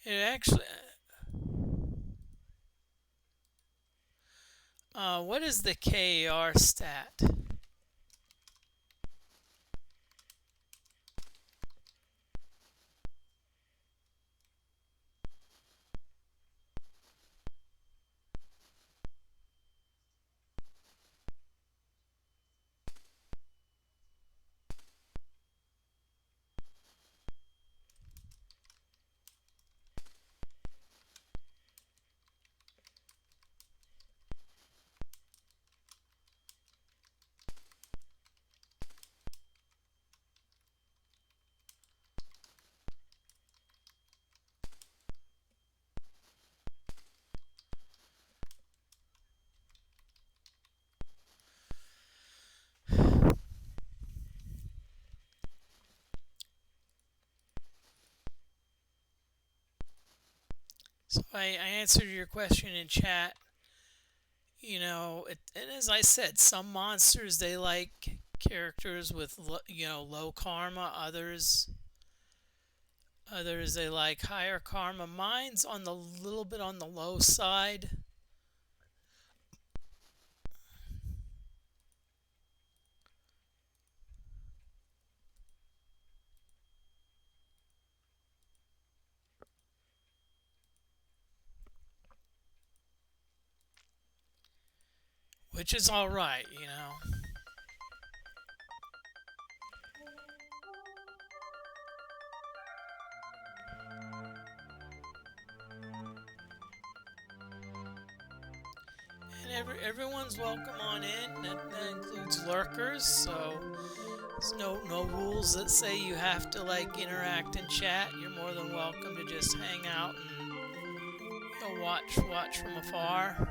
It actually, what is the KAR stat? So I answered your question in chat. And as I said, some monsters they like characters with low karma. Others they like higher karma. Mine's on the little bit on the low side. Which is all right. And everyone's welcome on in. That includes lurkers. So there's no rules that say you have to like interact and chat. You're more than welcome to just hang out and watch from afar.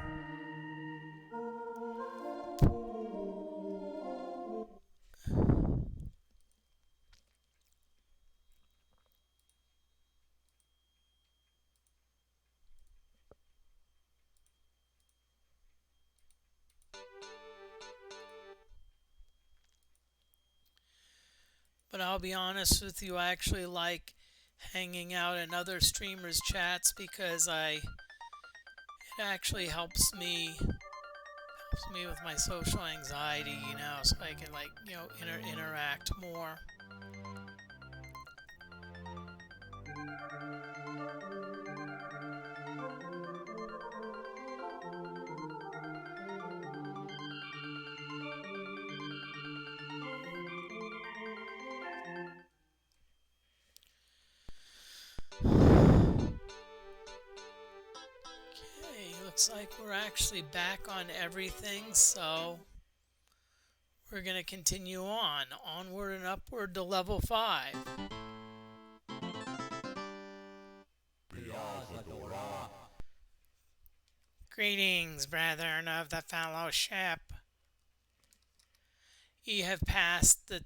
But I'll be honest with you, I actually like hanging out in other streamers' chats because it actually helps me with my social anxiety, so I can like interact more. Okay, looks like we're actually back on everything, so we're going to continue onward and upward to level 5. Greetings, brethren of the fellowship. Ye have passed the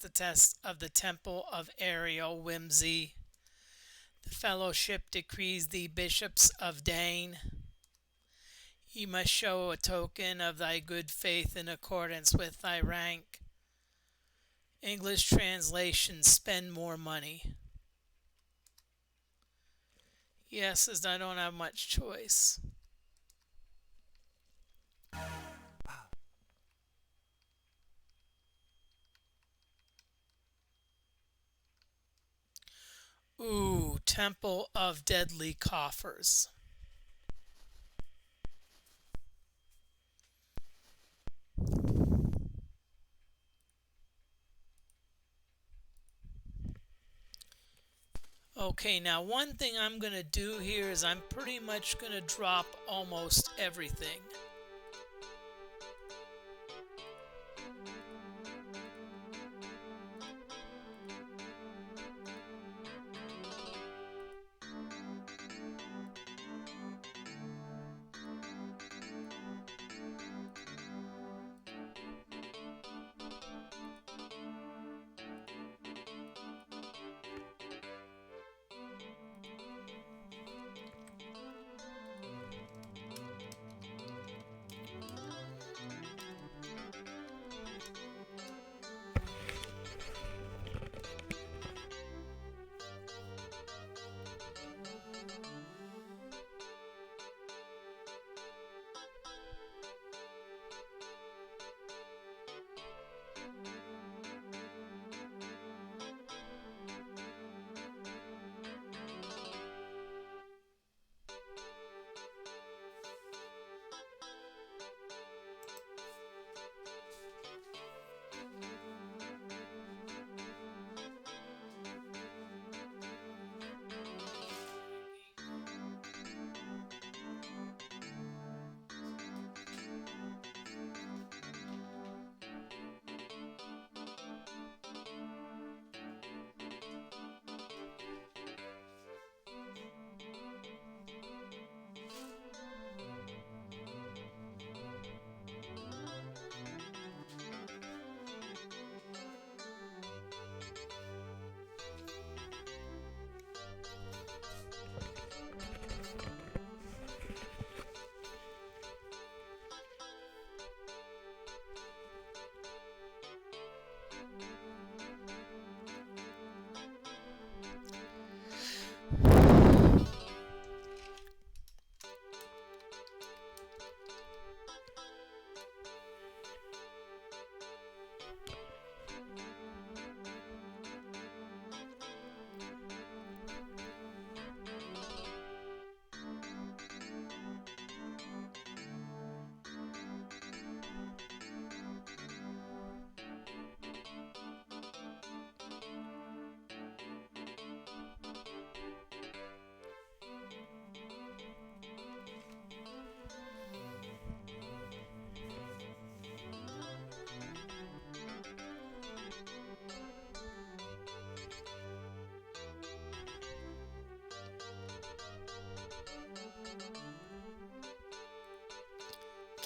test of the temple of aerial whimsy. The fellowship decrees thee bishops of Dane. Ye must show a token of thy good faith in accordance with thy rank. English translation: spend more money. Yes, as I don't have much choice. Ooh, Temple of Deadly Coffers. Okay, now one thing I'm going to do here is I'm pretty much going to drop almost everything.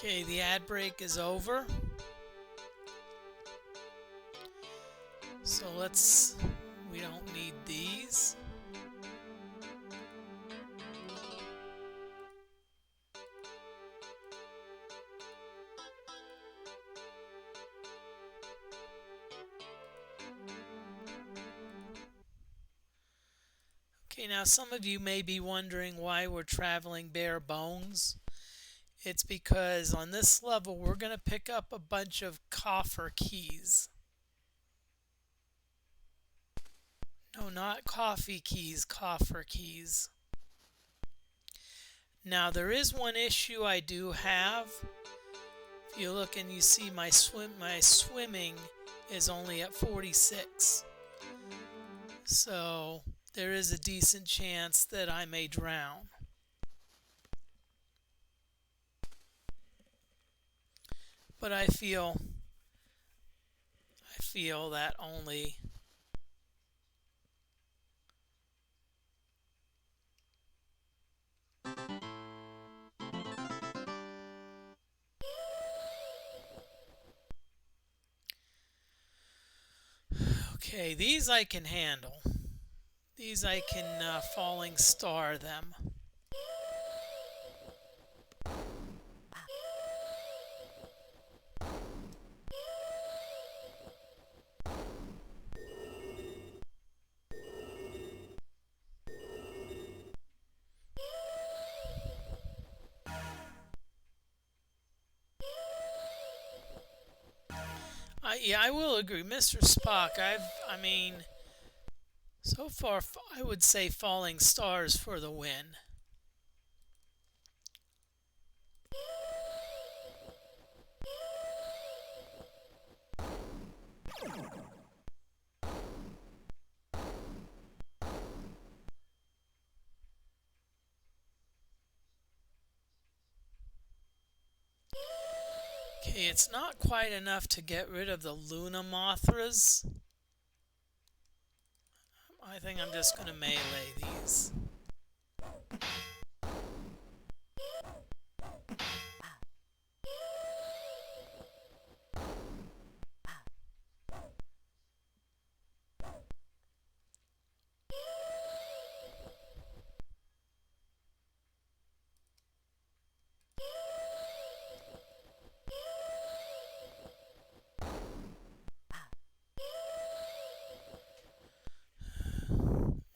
Okay, the ad break is over. So we don't need these. Okay, now some of you may be wondering why we're traveling bare bones. It's because on this level we're going to pick up a bunch of coffer keys. No, not coffee keys, coffer keys. Now there is one issue I do have. If you look and you see my swimming is only at 46. So there is a decent chance that I may drown. But I feel that only okay, these I can handle. These I can falling star them. Yeah, I will agree, Mr. Spock. I mean, so far I would say falling stars for the win. Okay, it's not quite enough to get rid of the Luna Mothras. I think I'm just going to melee these.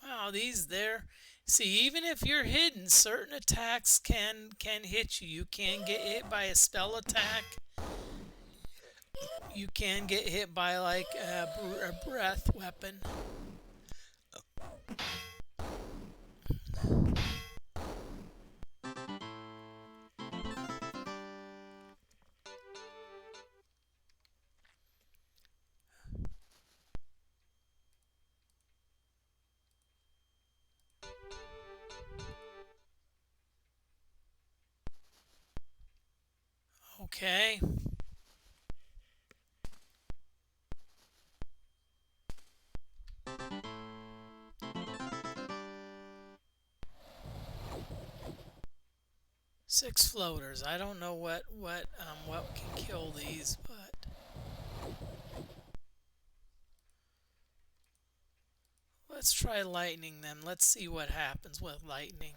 Wow, these there. See, even if you're hidden, certain attacks can hit you. You can get hit by a spell attack. You can get hit by like a breath weapon. Okay. Six floaters. I don't know what can kill these, but let's try lightning them. Let's see what happens with lightning.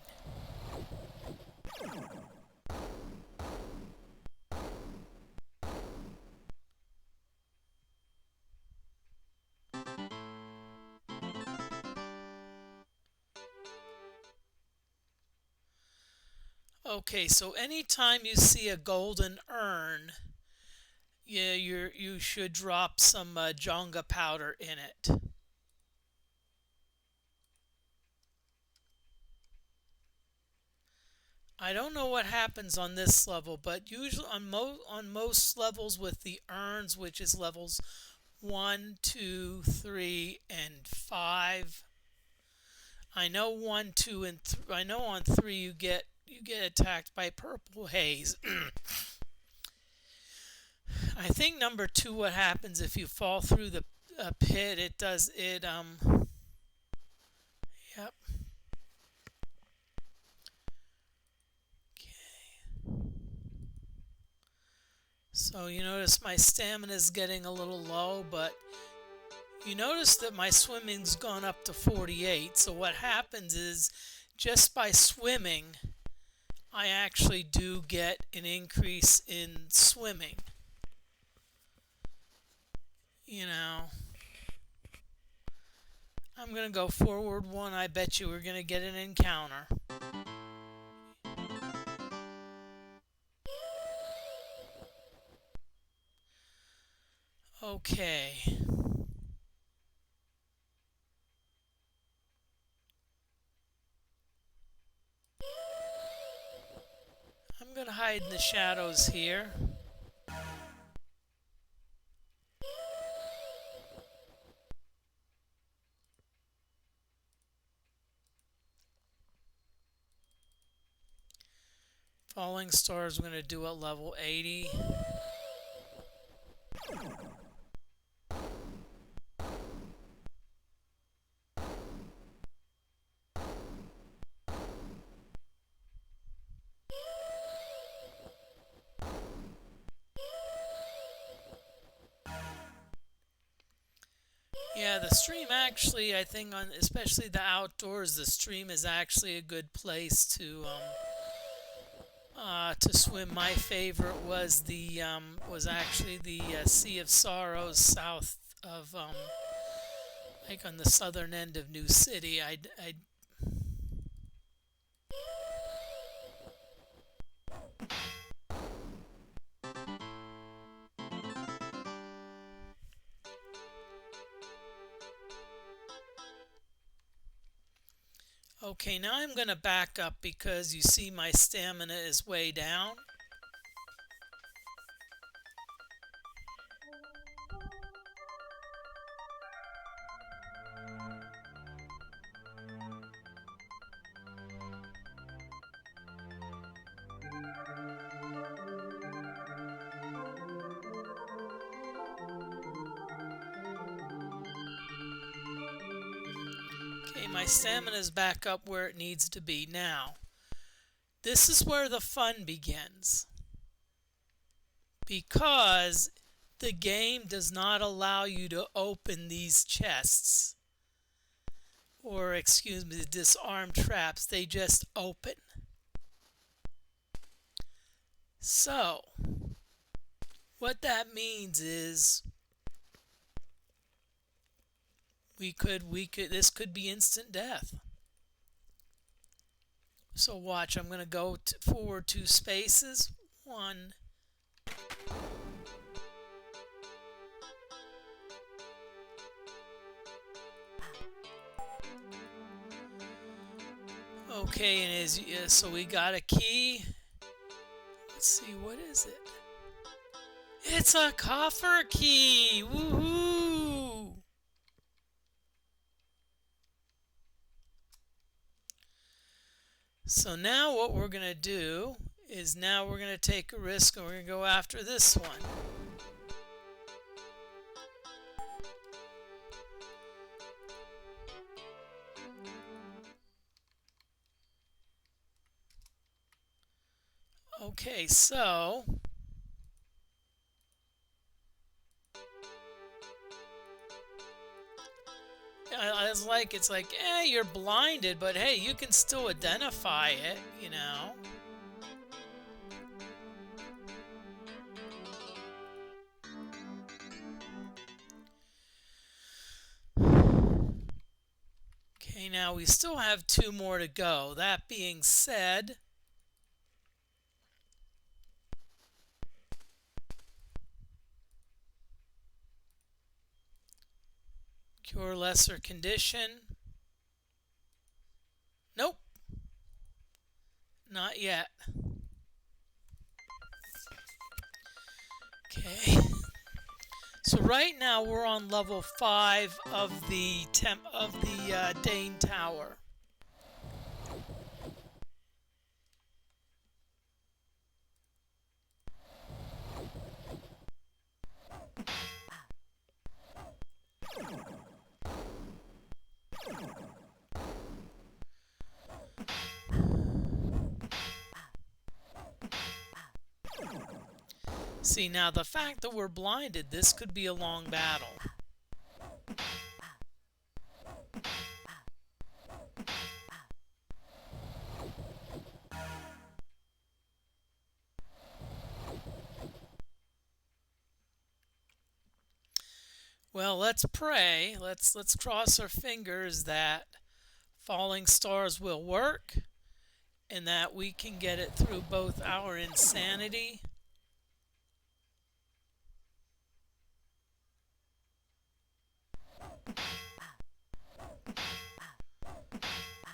Okay, so anytime you see a golden urn, yeah, you should drop some Jonga powder in it. I don't know what happens on this level, but usually on most levels with the urns, which is levels 1, 2, 3, and 5. I know 1, 2, and I know on 3 you get attacked by purple haze. I think number 2, what happens if you fall through the pit? Yep. Okay. So you notice my stamina is getting a little low, but you notice that my swimming's gone up to 48. So what happens is just by swimming, I actually do get an increase in swimming. You know, I'm going to go forward one. I bet you we're going to get an encounter. Okay. I'm going to hide in the shadows here. Falling stars we're going to do at level 80. Yeah, the stream actually, I think, on especially the outdoors, the stream is actually a good place to swim. My favorite was actually the Sea of Sorrows south of like on the southern end of New City. I Okay, now I'm going to back up because you see my stamina is way down. Okay, my stamina is back up where it needs to be now. This is where the fun begins, because the game does not allow you to open these chests, or excuse me, the disarm traps. They just open. So what that means is this could be instant death. So watch, I'm going to go forward 2 spaces. 1. Okay, and so we got a key. Let's see, what is it? It's a coffer key! Woohoo! So now what we're going to do is now we're going to take a risk and we're going to go after this one. Okay, so it's like, you're blinded, but hey, you can still identify it, you know. Okay, now we still have 2 more to go. That being said, cure lesser condition. Nope. Not yet. Okay. So right now we're on level 5 of the Dane Tower. See, now the fact that we're blinded, this could be a long battle. Well, let's pray. Let's cross our fingers that falling stars will work and that we can get it through both our insanity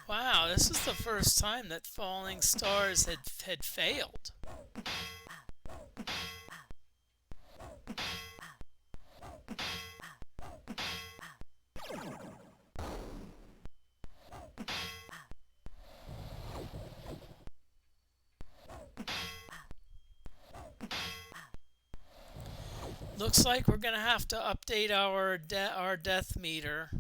Wow, this is the first time that falling stars had failed. Looks like we're going to have to update our death meter.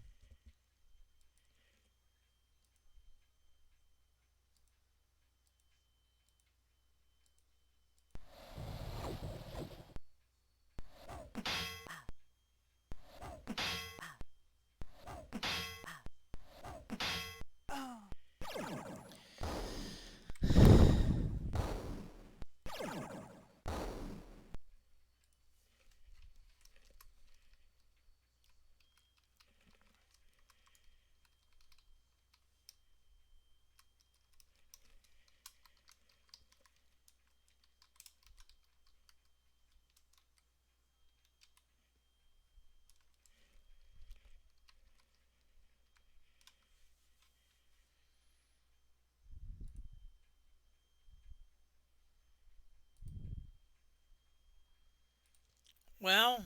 Well,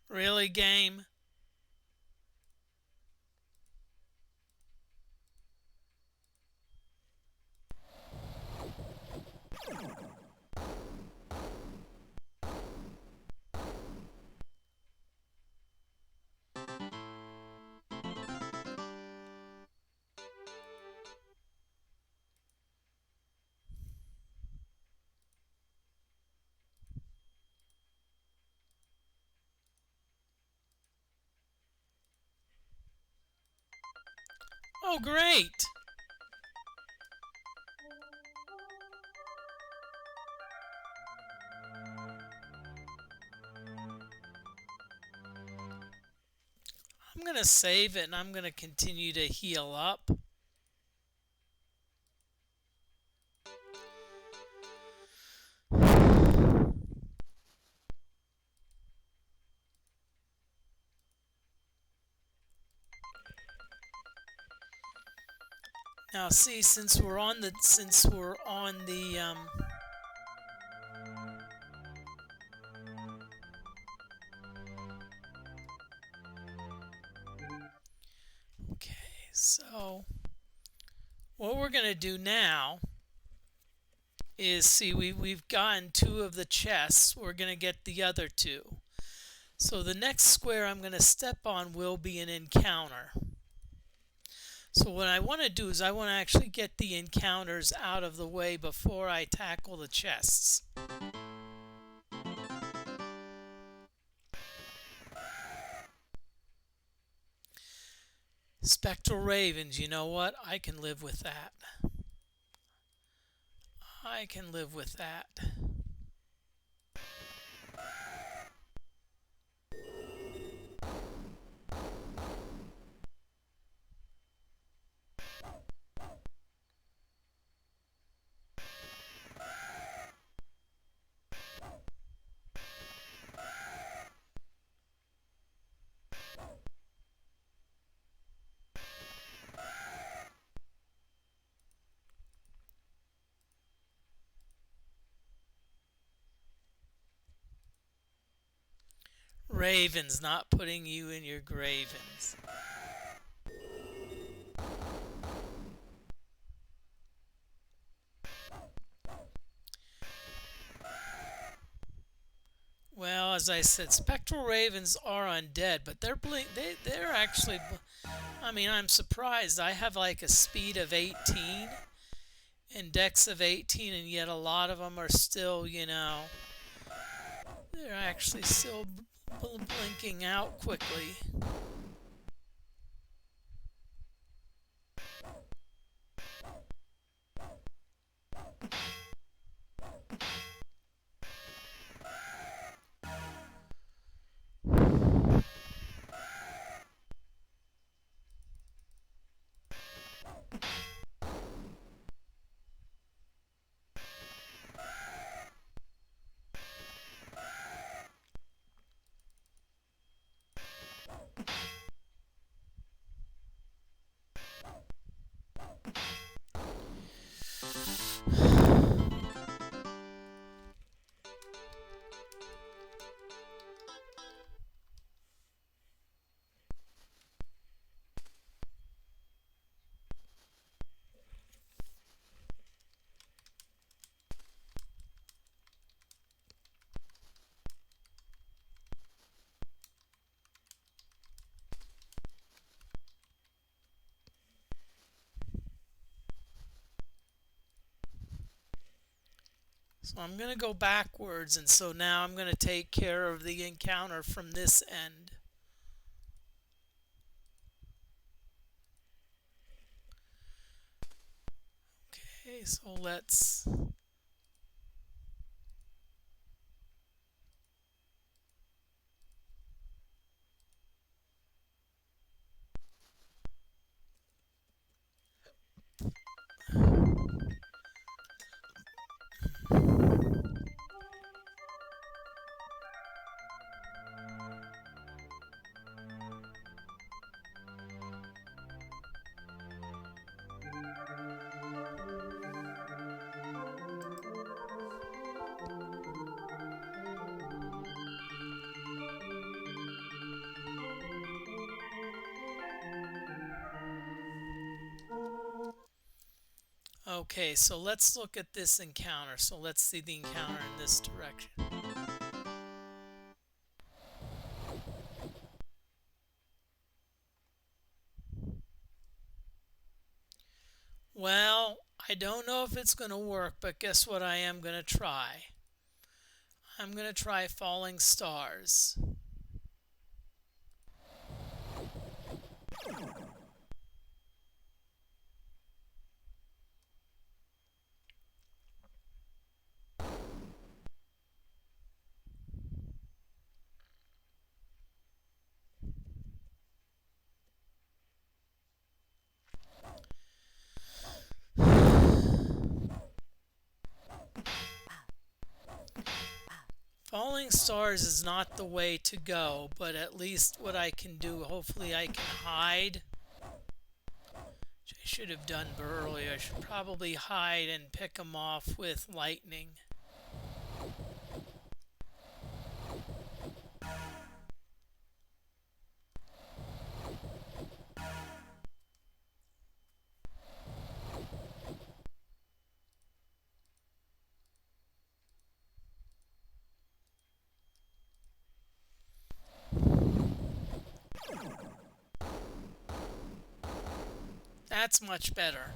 really, game? Oh, great! I'm going to save it and I'm going to continue to heal up. Now see, since we're on the okay, so what we're going to do now is, see, we've gotten 2 of the chests. We're going to get the other 2. So the next square I'm going to step on will be an encounter. So what I want to do is I want to actually get the encounters out of the way before I tackle the chests. Spectral ravens, you know what? I can live with that. I can live with that. Ravens, not putting you in your gravens. Well, Well, as I said, spectral ravens are undead, but they're actually. I mean, I'm surprised. I have like a speed of 18 and dex of 18, and yet a lot of them are still, they're actually still blinking out quickly. So I'm going to go backwards, and so now I'm going to take care of the encounter from this end. Okay, so let's... Okay, so let's look at this encounter. So let's see the encounter in this direction. Well, I don't know if it's going to work, but guess what I am going to try? I'm going to try falling stars. Falling stars is not the way to go, but at least what I can do, hopefully I can hide. Which I should have done earlier. I should probably hide and pick them off with lightning. That's much better.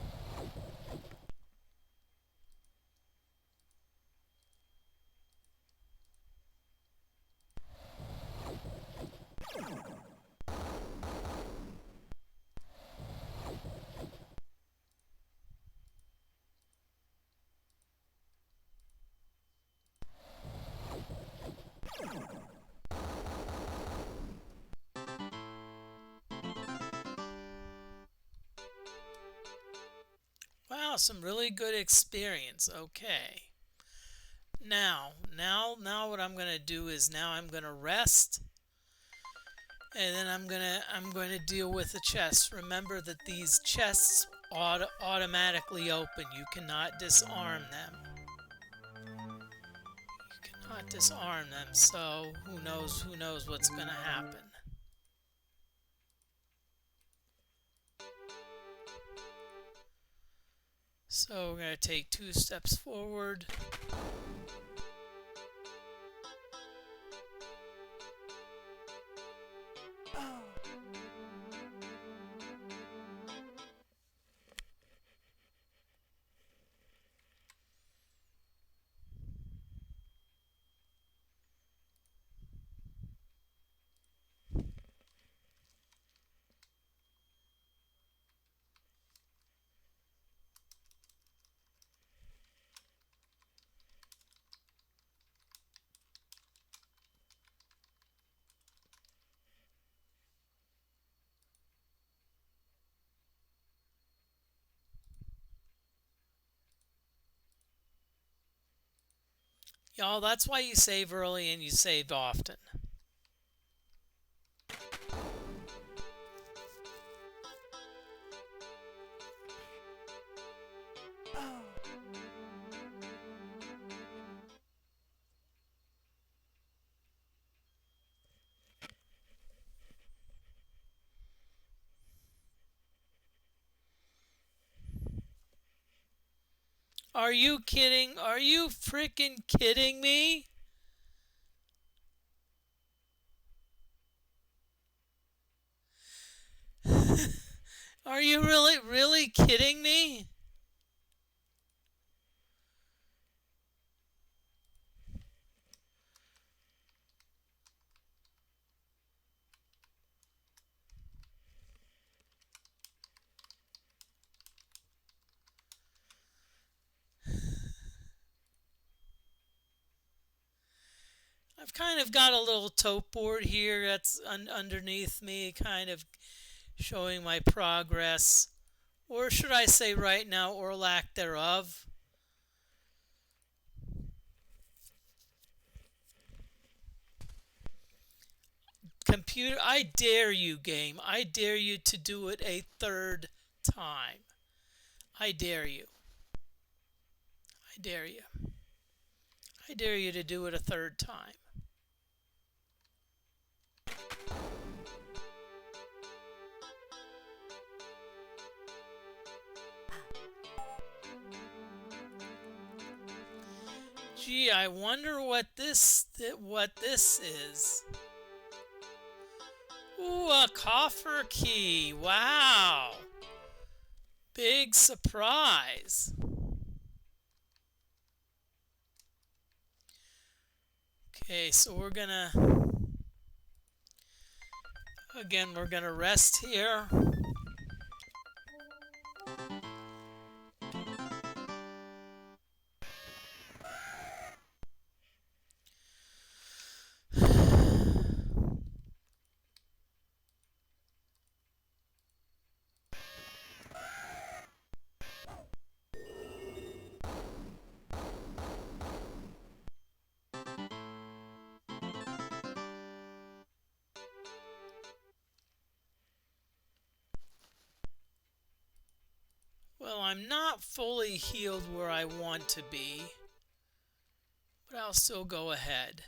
Wow, some really good experience. Okay. Now what I'm going to do is now I'm going to rest, and then I'm going to deal with the chests. Remember that these chests automatically open. You cannot disarm them. You cannot disarm them. So who knows what's going to happen. So we're going to take 2 steps forward. Y'all, that's why you save early and you save often. Are you kidding? Are you freaking kidding me? Are you really kidding me? I've kind of got a little tote board here that's underneath me, kind of showing my progress. Or should I say right now, or lack thereof? Computer, I dare you, game. I dare you to do it a third time. I dare you. I dare you. I dare you to do it a third time. Gee, I wonder what this is. Ooh, a coffer key. Wow. Big surprise. Okay, so we're gonna rest here. Well, I'm not fully healed where I want to be, but I'll still go ahead.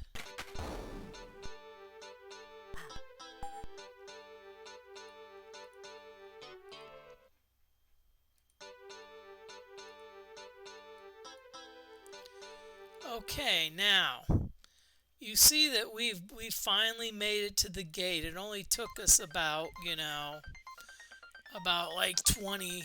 Okay, now you see that we finally made it to the gate. It only took us about, about like 20.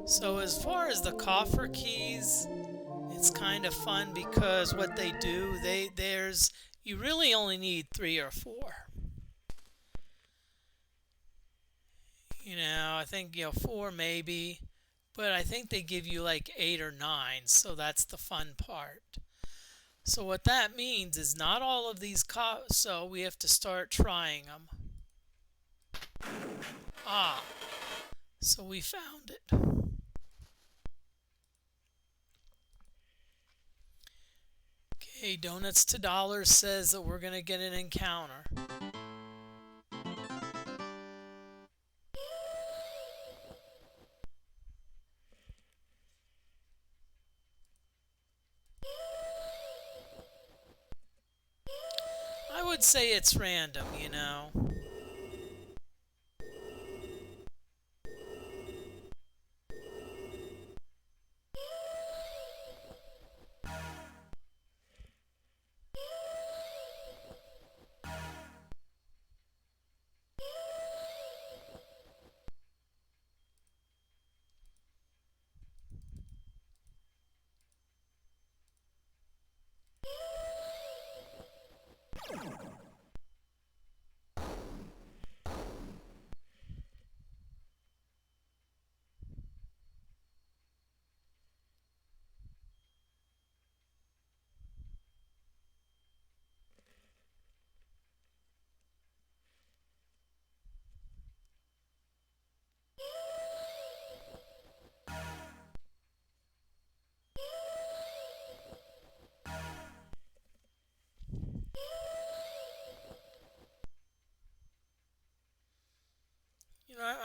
So as far as the coffer keys, it's kind of fun because what they do, you really only need 3 or 4. I think 4 maybe, but I think they give you like 8 or 9, so that's the fun part. So what that means is not all of these so we have to start trying them. Ah, so we found it. Okay, Donuts to Dollars says that we're going to get an encounter. I would say it's random,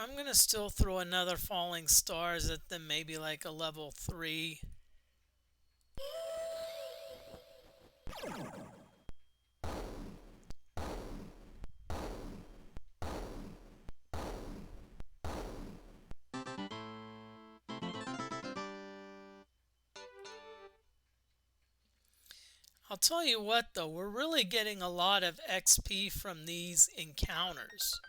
I'm going to still throw another falling stars at them, maybe like a level 3. I'll tell you what though, we're really getting a lot of XP from these encounters.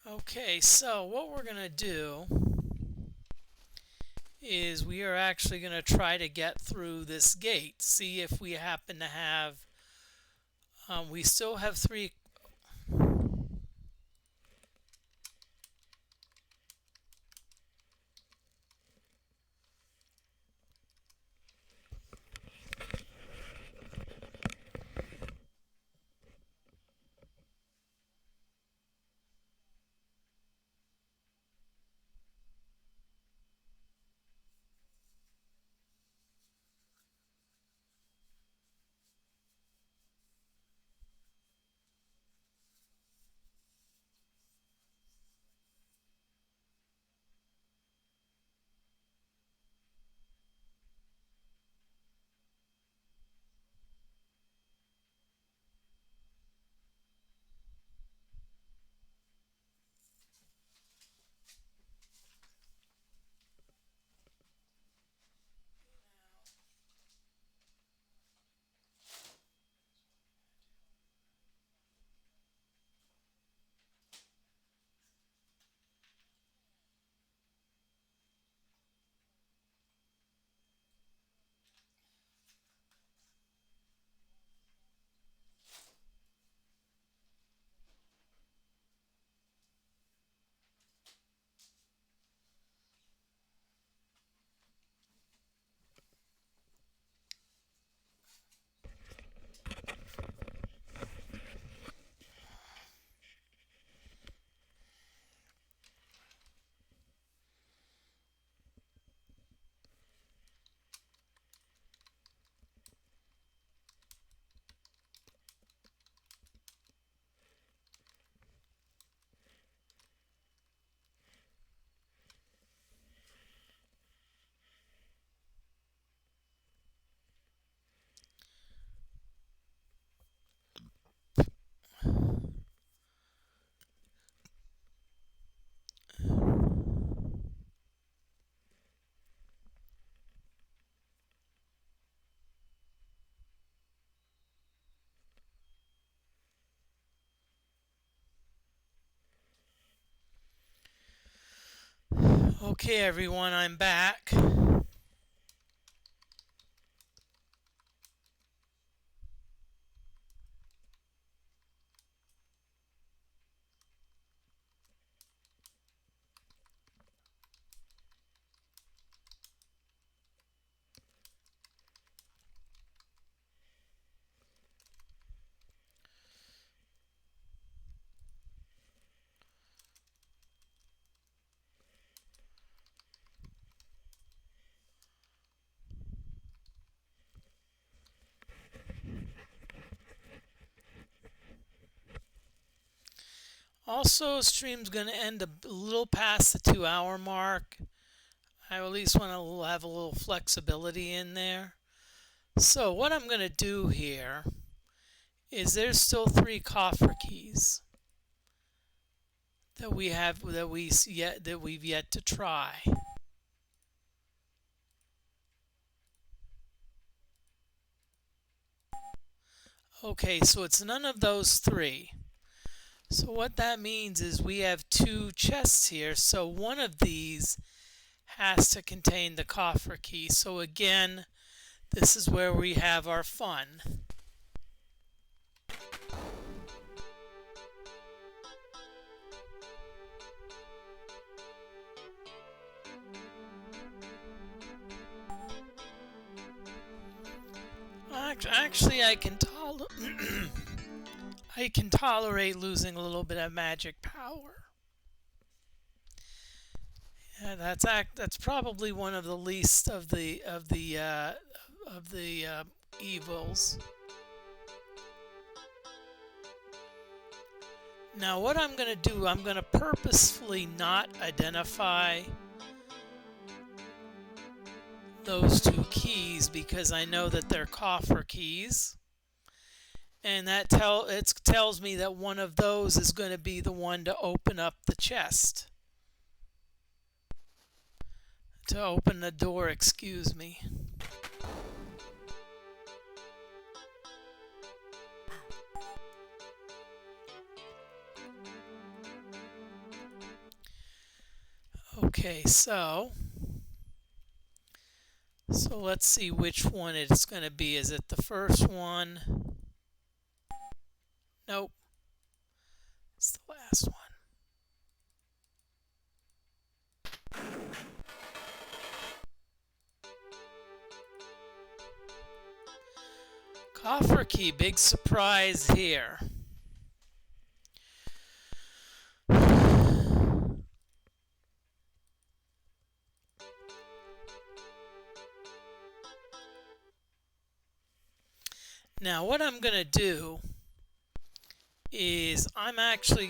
Okay, so what we're going to do is we are actually going to try to get through this gate. See if we happen to have, we still have 3. Okay, everyone, I'm back. Also, stream's going to end a little past the 2-hour mark. I at least want to have a little flexibility in there. So what I'm going to do here is there's still 3 coffer keys that we've yet to try. Okay, so it's none of those 3. So what that means is we have 2 chests here. So one of these has to contain the coffer key. So again, this is where we have our fun. Actually, I can tolerate losing a little bit of magic power. Yeah, that's probably one of the least of the evils. Now, what I'm going to do, I'm going to purposefully not identify those two keys because I know that they're coffer keys, and that tells me that one of those is going to be the one to open up the chest, to open the door, excuse me. Okay, so let's see which one it's going to be. Is it the first one? Nope. It's the last one. Coffer key, big surprise here. Now what I'm going to do is I'm actually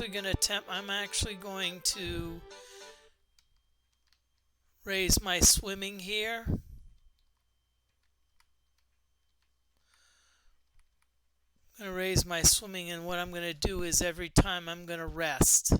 going to raise my swimming here. I'm going to raise my swimming, and what I'm going to do is every time I'm going to rest.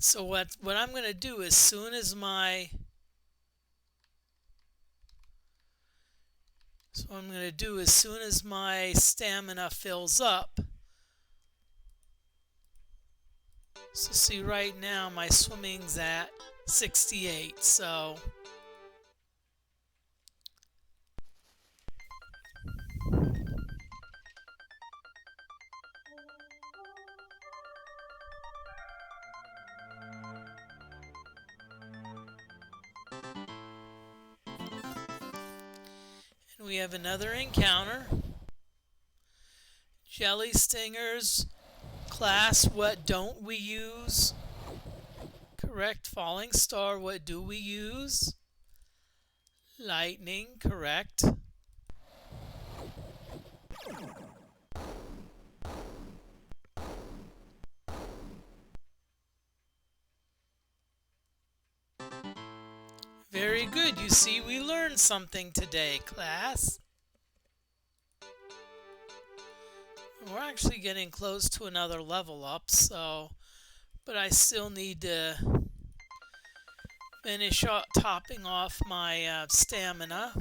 So what I'm going to do as soon as my stamina fills up. So see, right now my swimming's at 68. So we have another encounter. Jelly stingers. Class, what don't we use? Correct. Falling star, what do we use? Lightning, correct. Very good. You see, we learned something today, class. We're actually getting close to another level up, but I still need to finish topping off my stamina.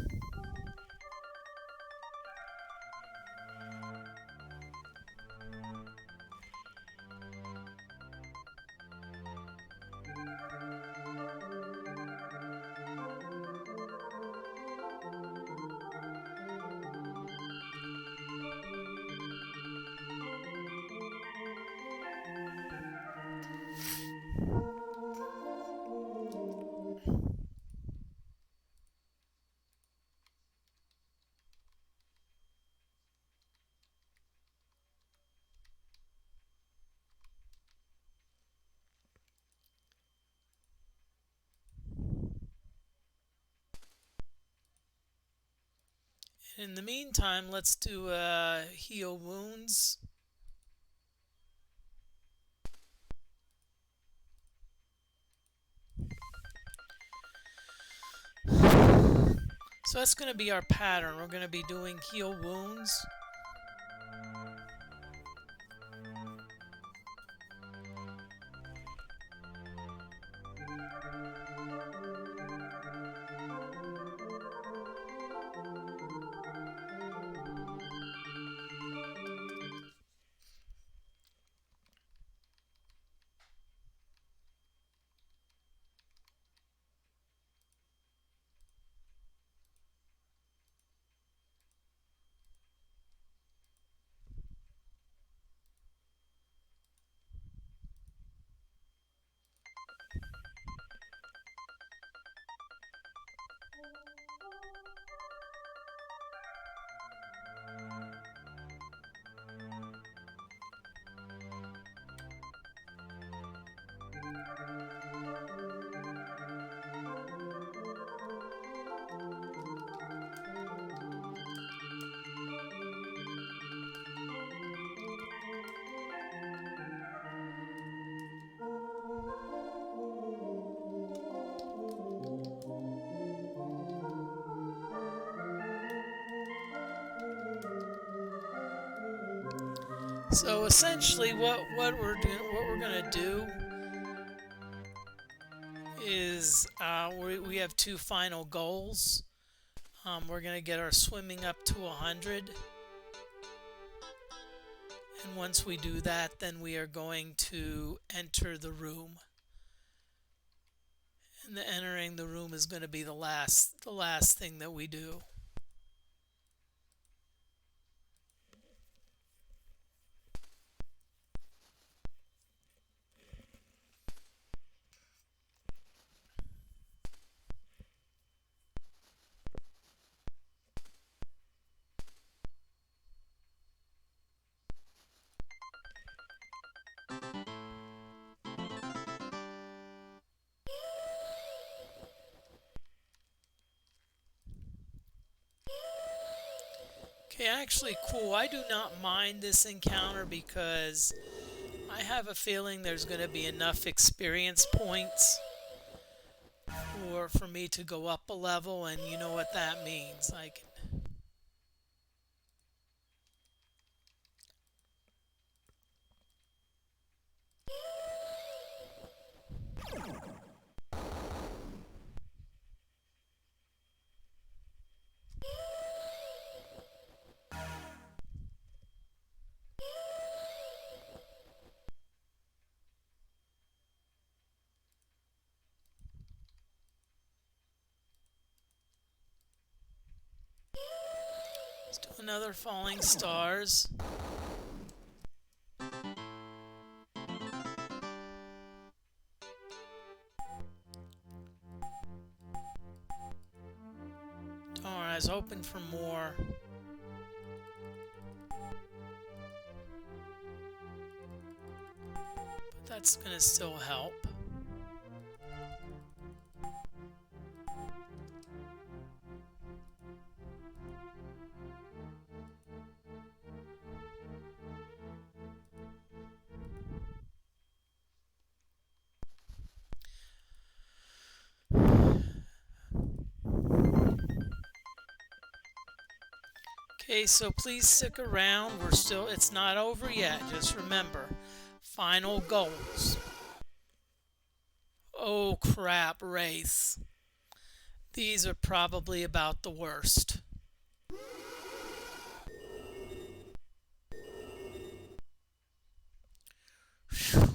In the meantime, let's do heal wounds. So that's going to be our pattern. We're going to be doing heal wounds. So essentially, what we're gonna do is we have two final goals. We're gonna get our swimming up to 100, and once we do that, then we are going to enter the room. And the entering the room is going to be the last thing that we do. Okay, actually, cool. I do not mind this encounter because I have a feeling there's going to be enough experience points for me to go up a level, and you know what that means. I can. Let's do another falling stars. Alright, I was hoping for more. But that's going to still help. Okay, so please stick around. It's not over yet. Just remember, final goals. Oh crap, race. These are probably about the worst. Whew.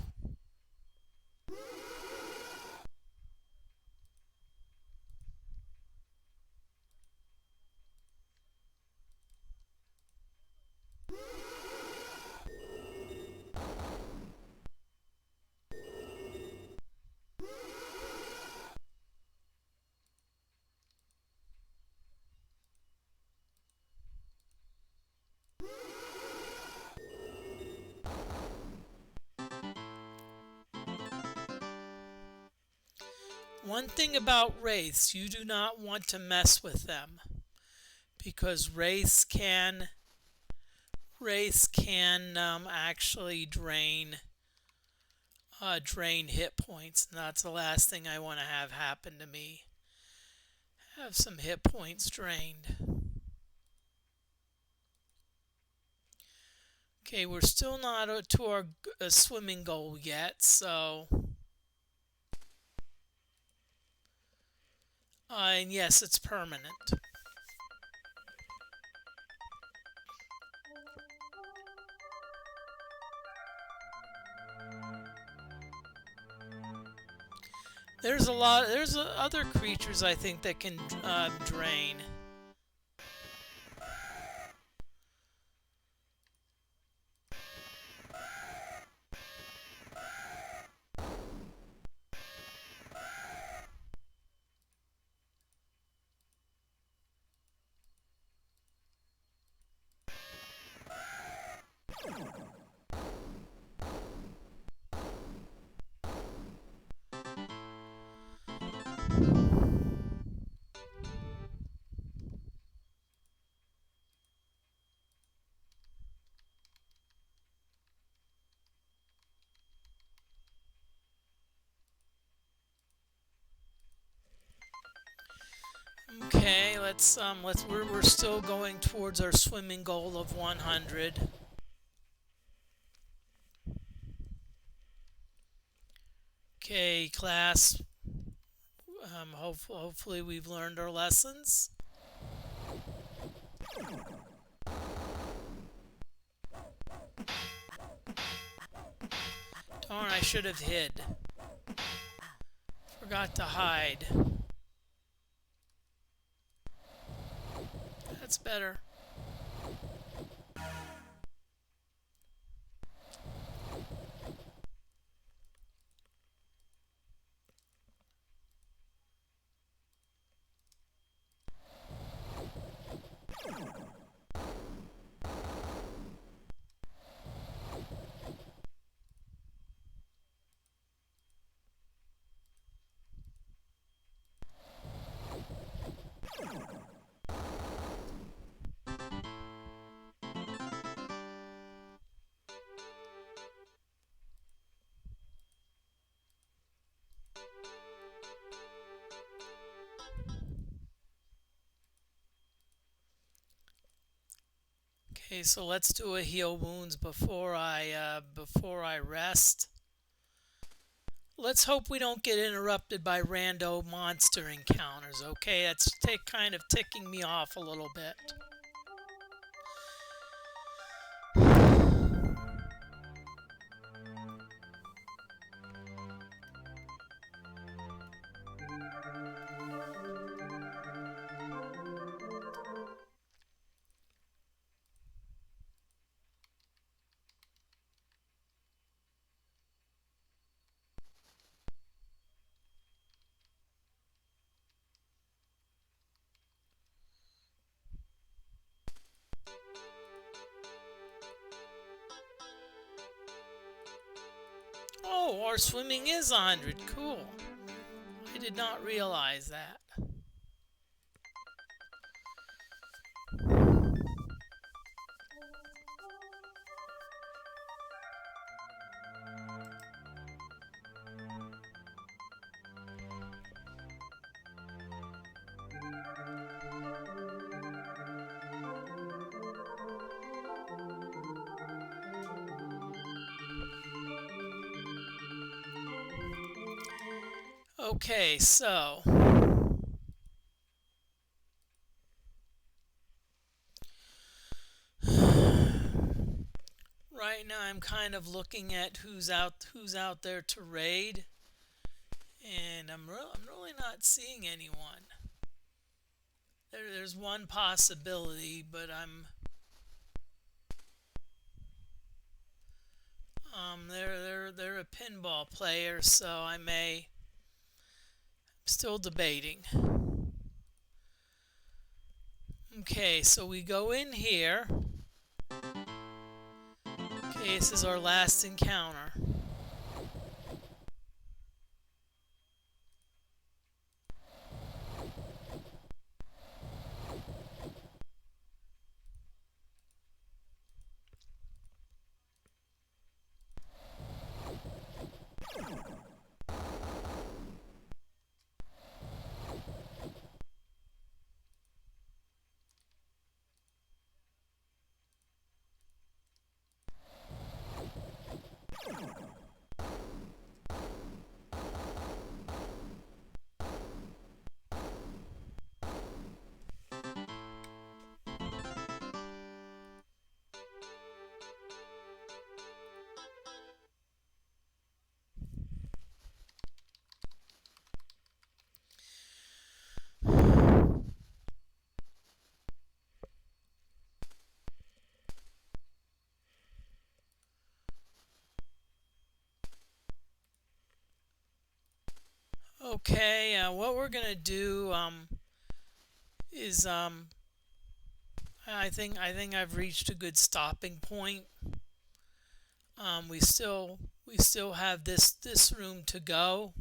One thing about wraiths, you do not want to mess with them because wraiths can actually drain hit points, and that's the last thing I want to have happen to me. Have some hit points drained. Okay, we're still not to our swimming goal yet, so. And yes, it's permanent. There's other creatures I think that can drain. Okay, we're still going towards our swimming goal of 100. class. Hopefully we've learned our lessons. Darn, I should have hid. Forgot to hide. That's better. Okay, so let's do a heal wounds before I rest. Let's hope we don't get interrupted by rando monster encounters. Okay, that's kind of ticking me off a little bit. Oh, our swimming is 100. Cool. I did not realize that. Okay, so right now I'm kind of looking at who's out there to raid, and I'm really not seeing anyone. There's one possibility, but they're a pinball player, so I'm still debating. Okay, so we go in here. Okay, this is our last encounter. Okay, what we're gonna do is I think I've reached a good stopping point. We still have this room to go.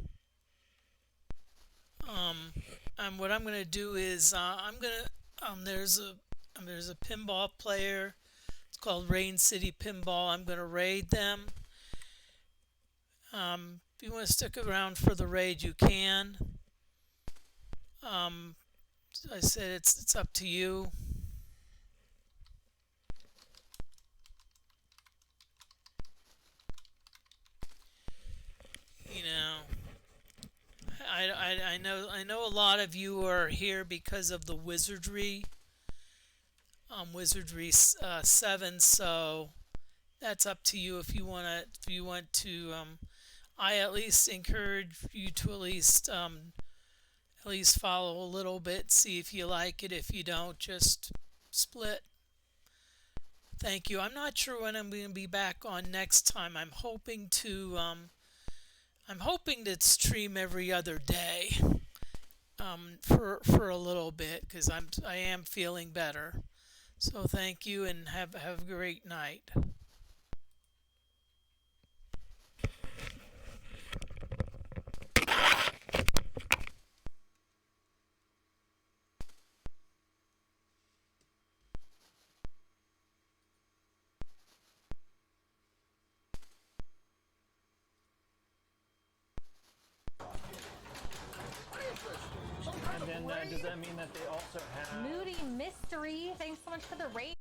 And what I'm gonna do is I'm gonna there's a pinball player. It's called Rain City Pinball. I'm gonna raid them. If you want to stick around for the raid, you can. Um, I said it's up to you. You know, know a lot of you are here because of the Wizardry, Wizardry 7. So that's up to you if you wanna. If you want to, I at least encourage you to at least follow a little bit, see if you like it. If you don't, just split. Thank you. I'm not sure when I'm going to be back on next time. I'm hoping to stream every other day for a little bit because I am feeling better. So thank you and have a great night. And then does that mean that they also have Moody Mystery? Thanks so much for the raid.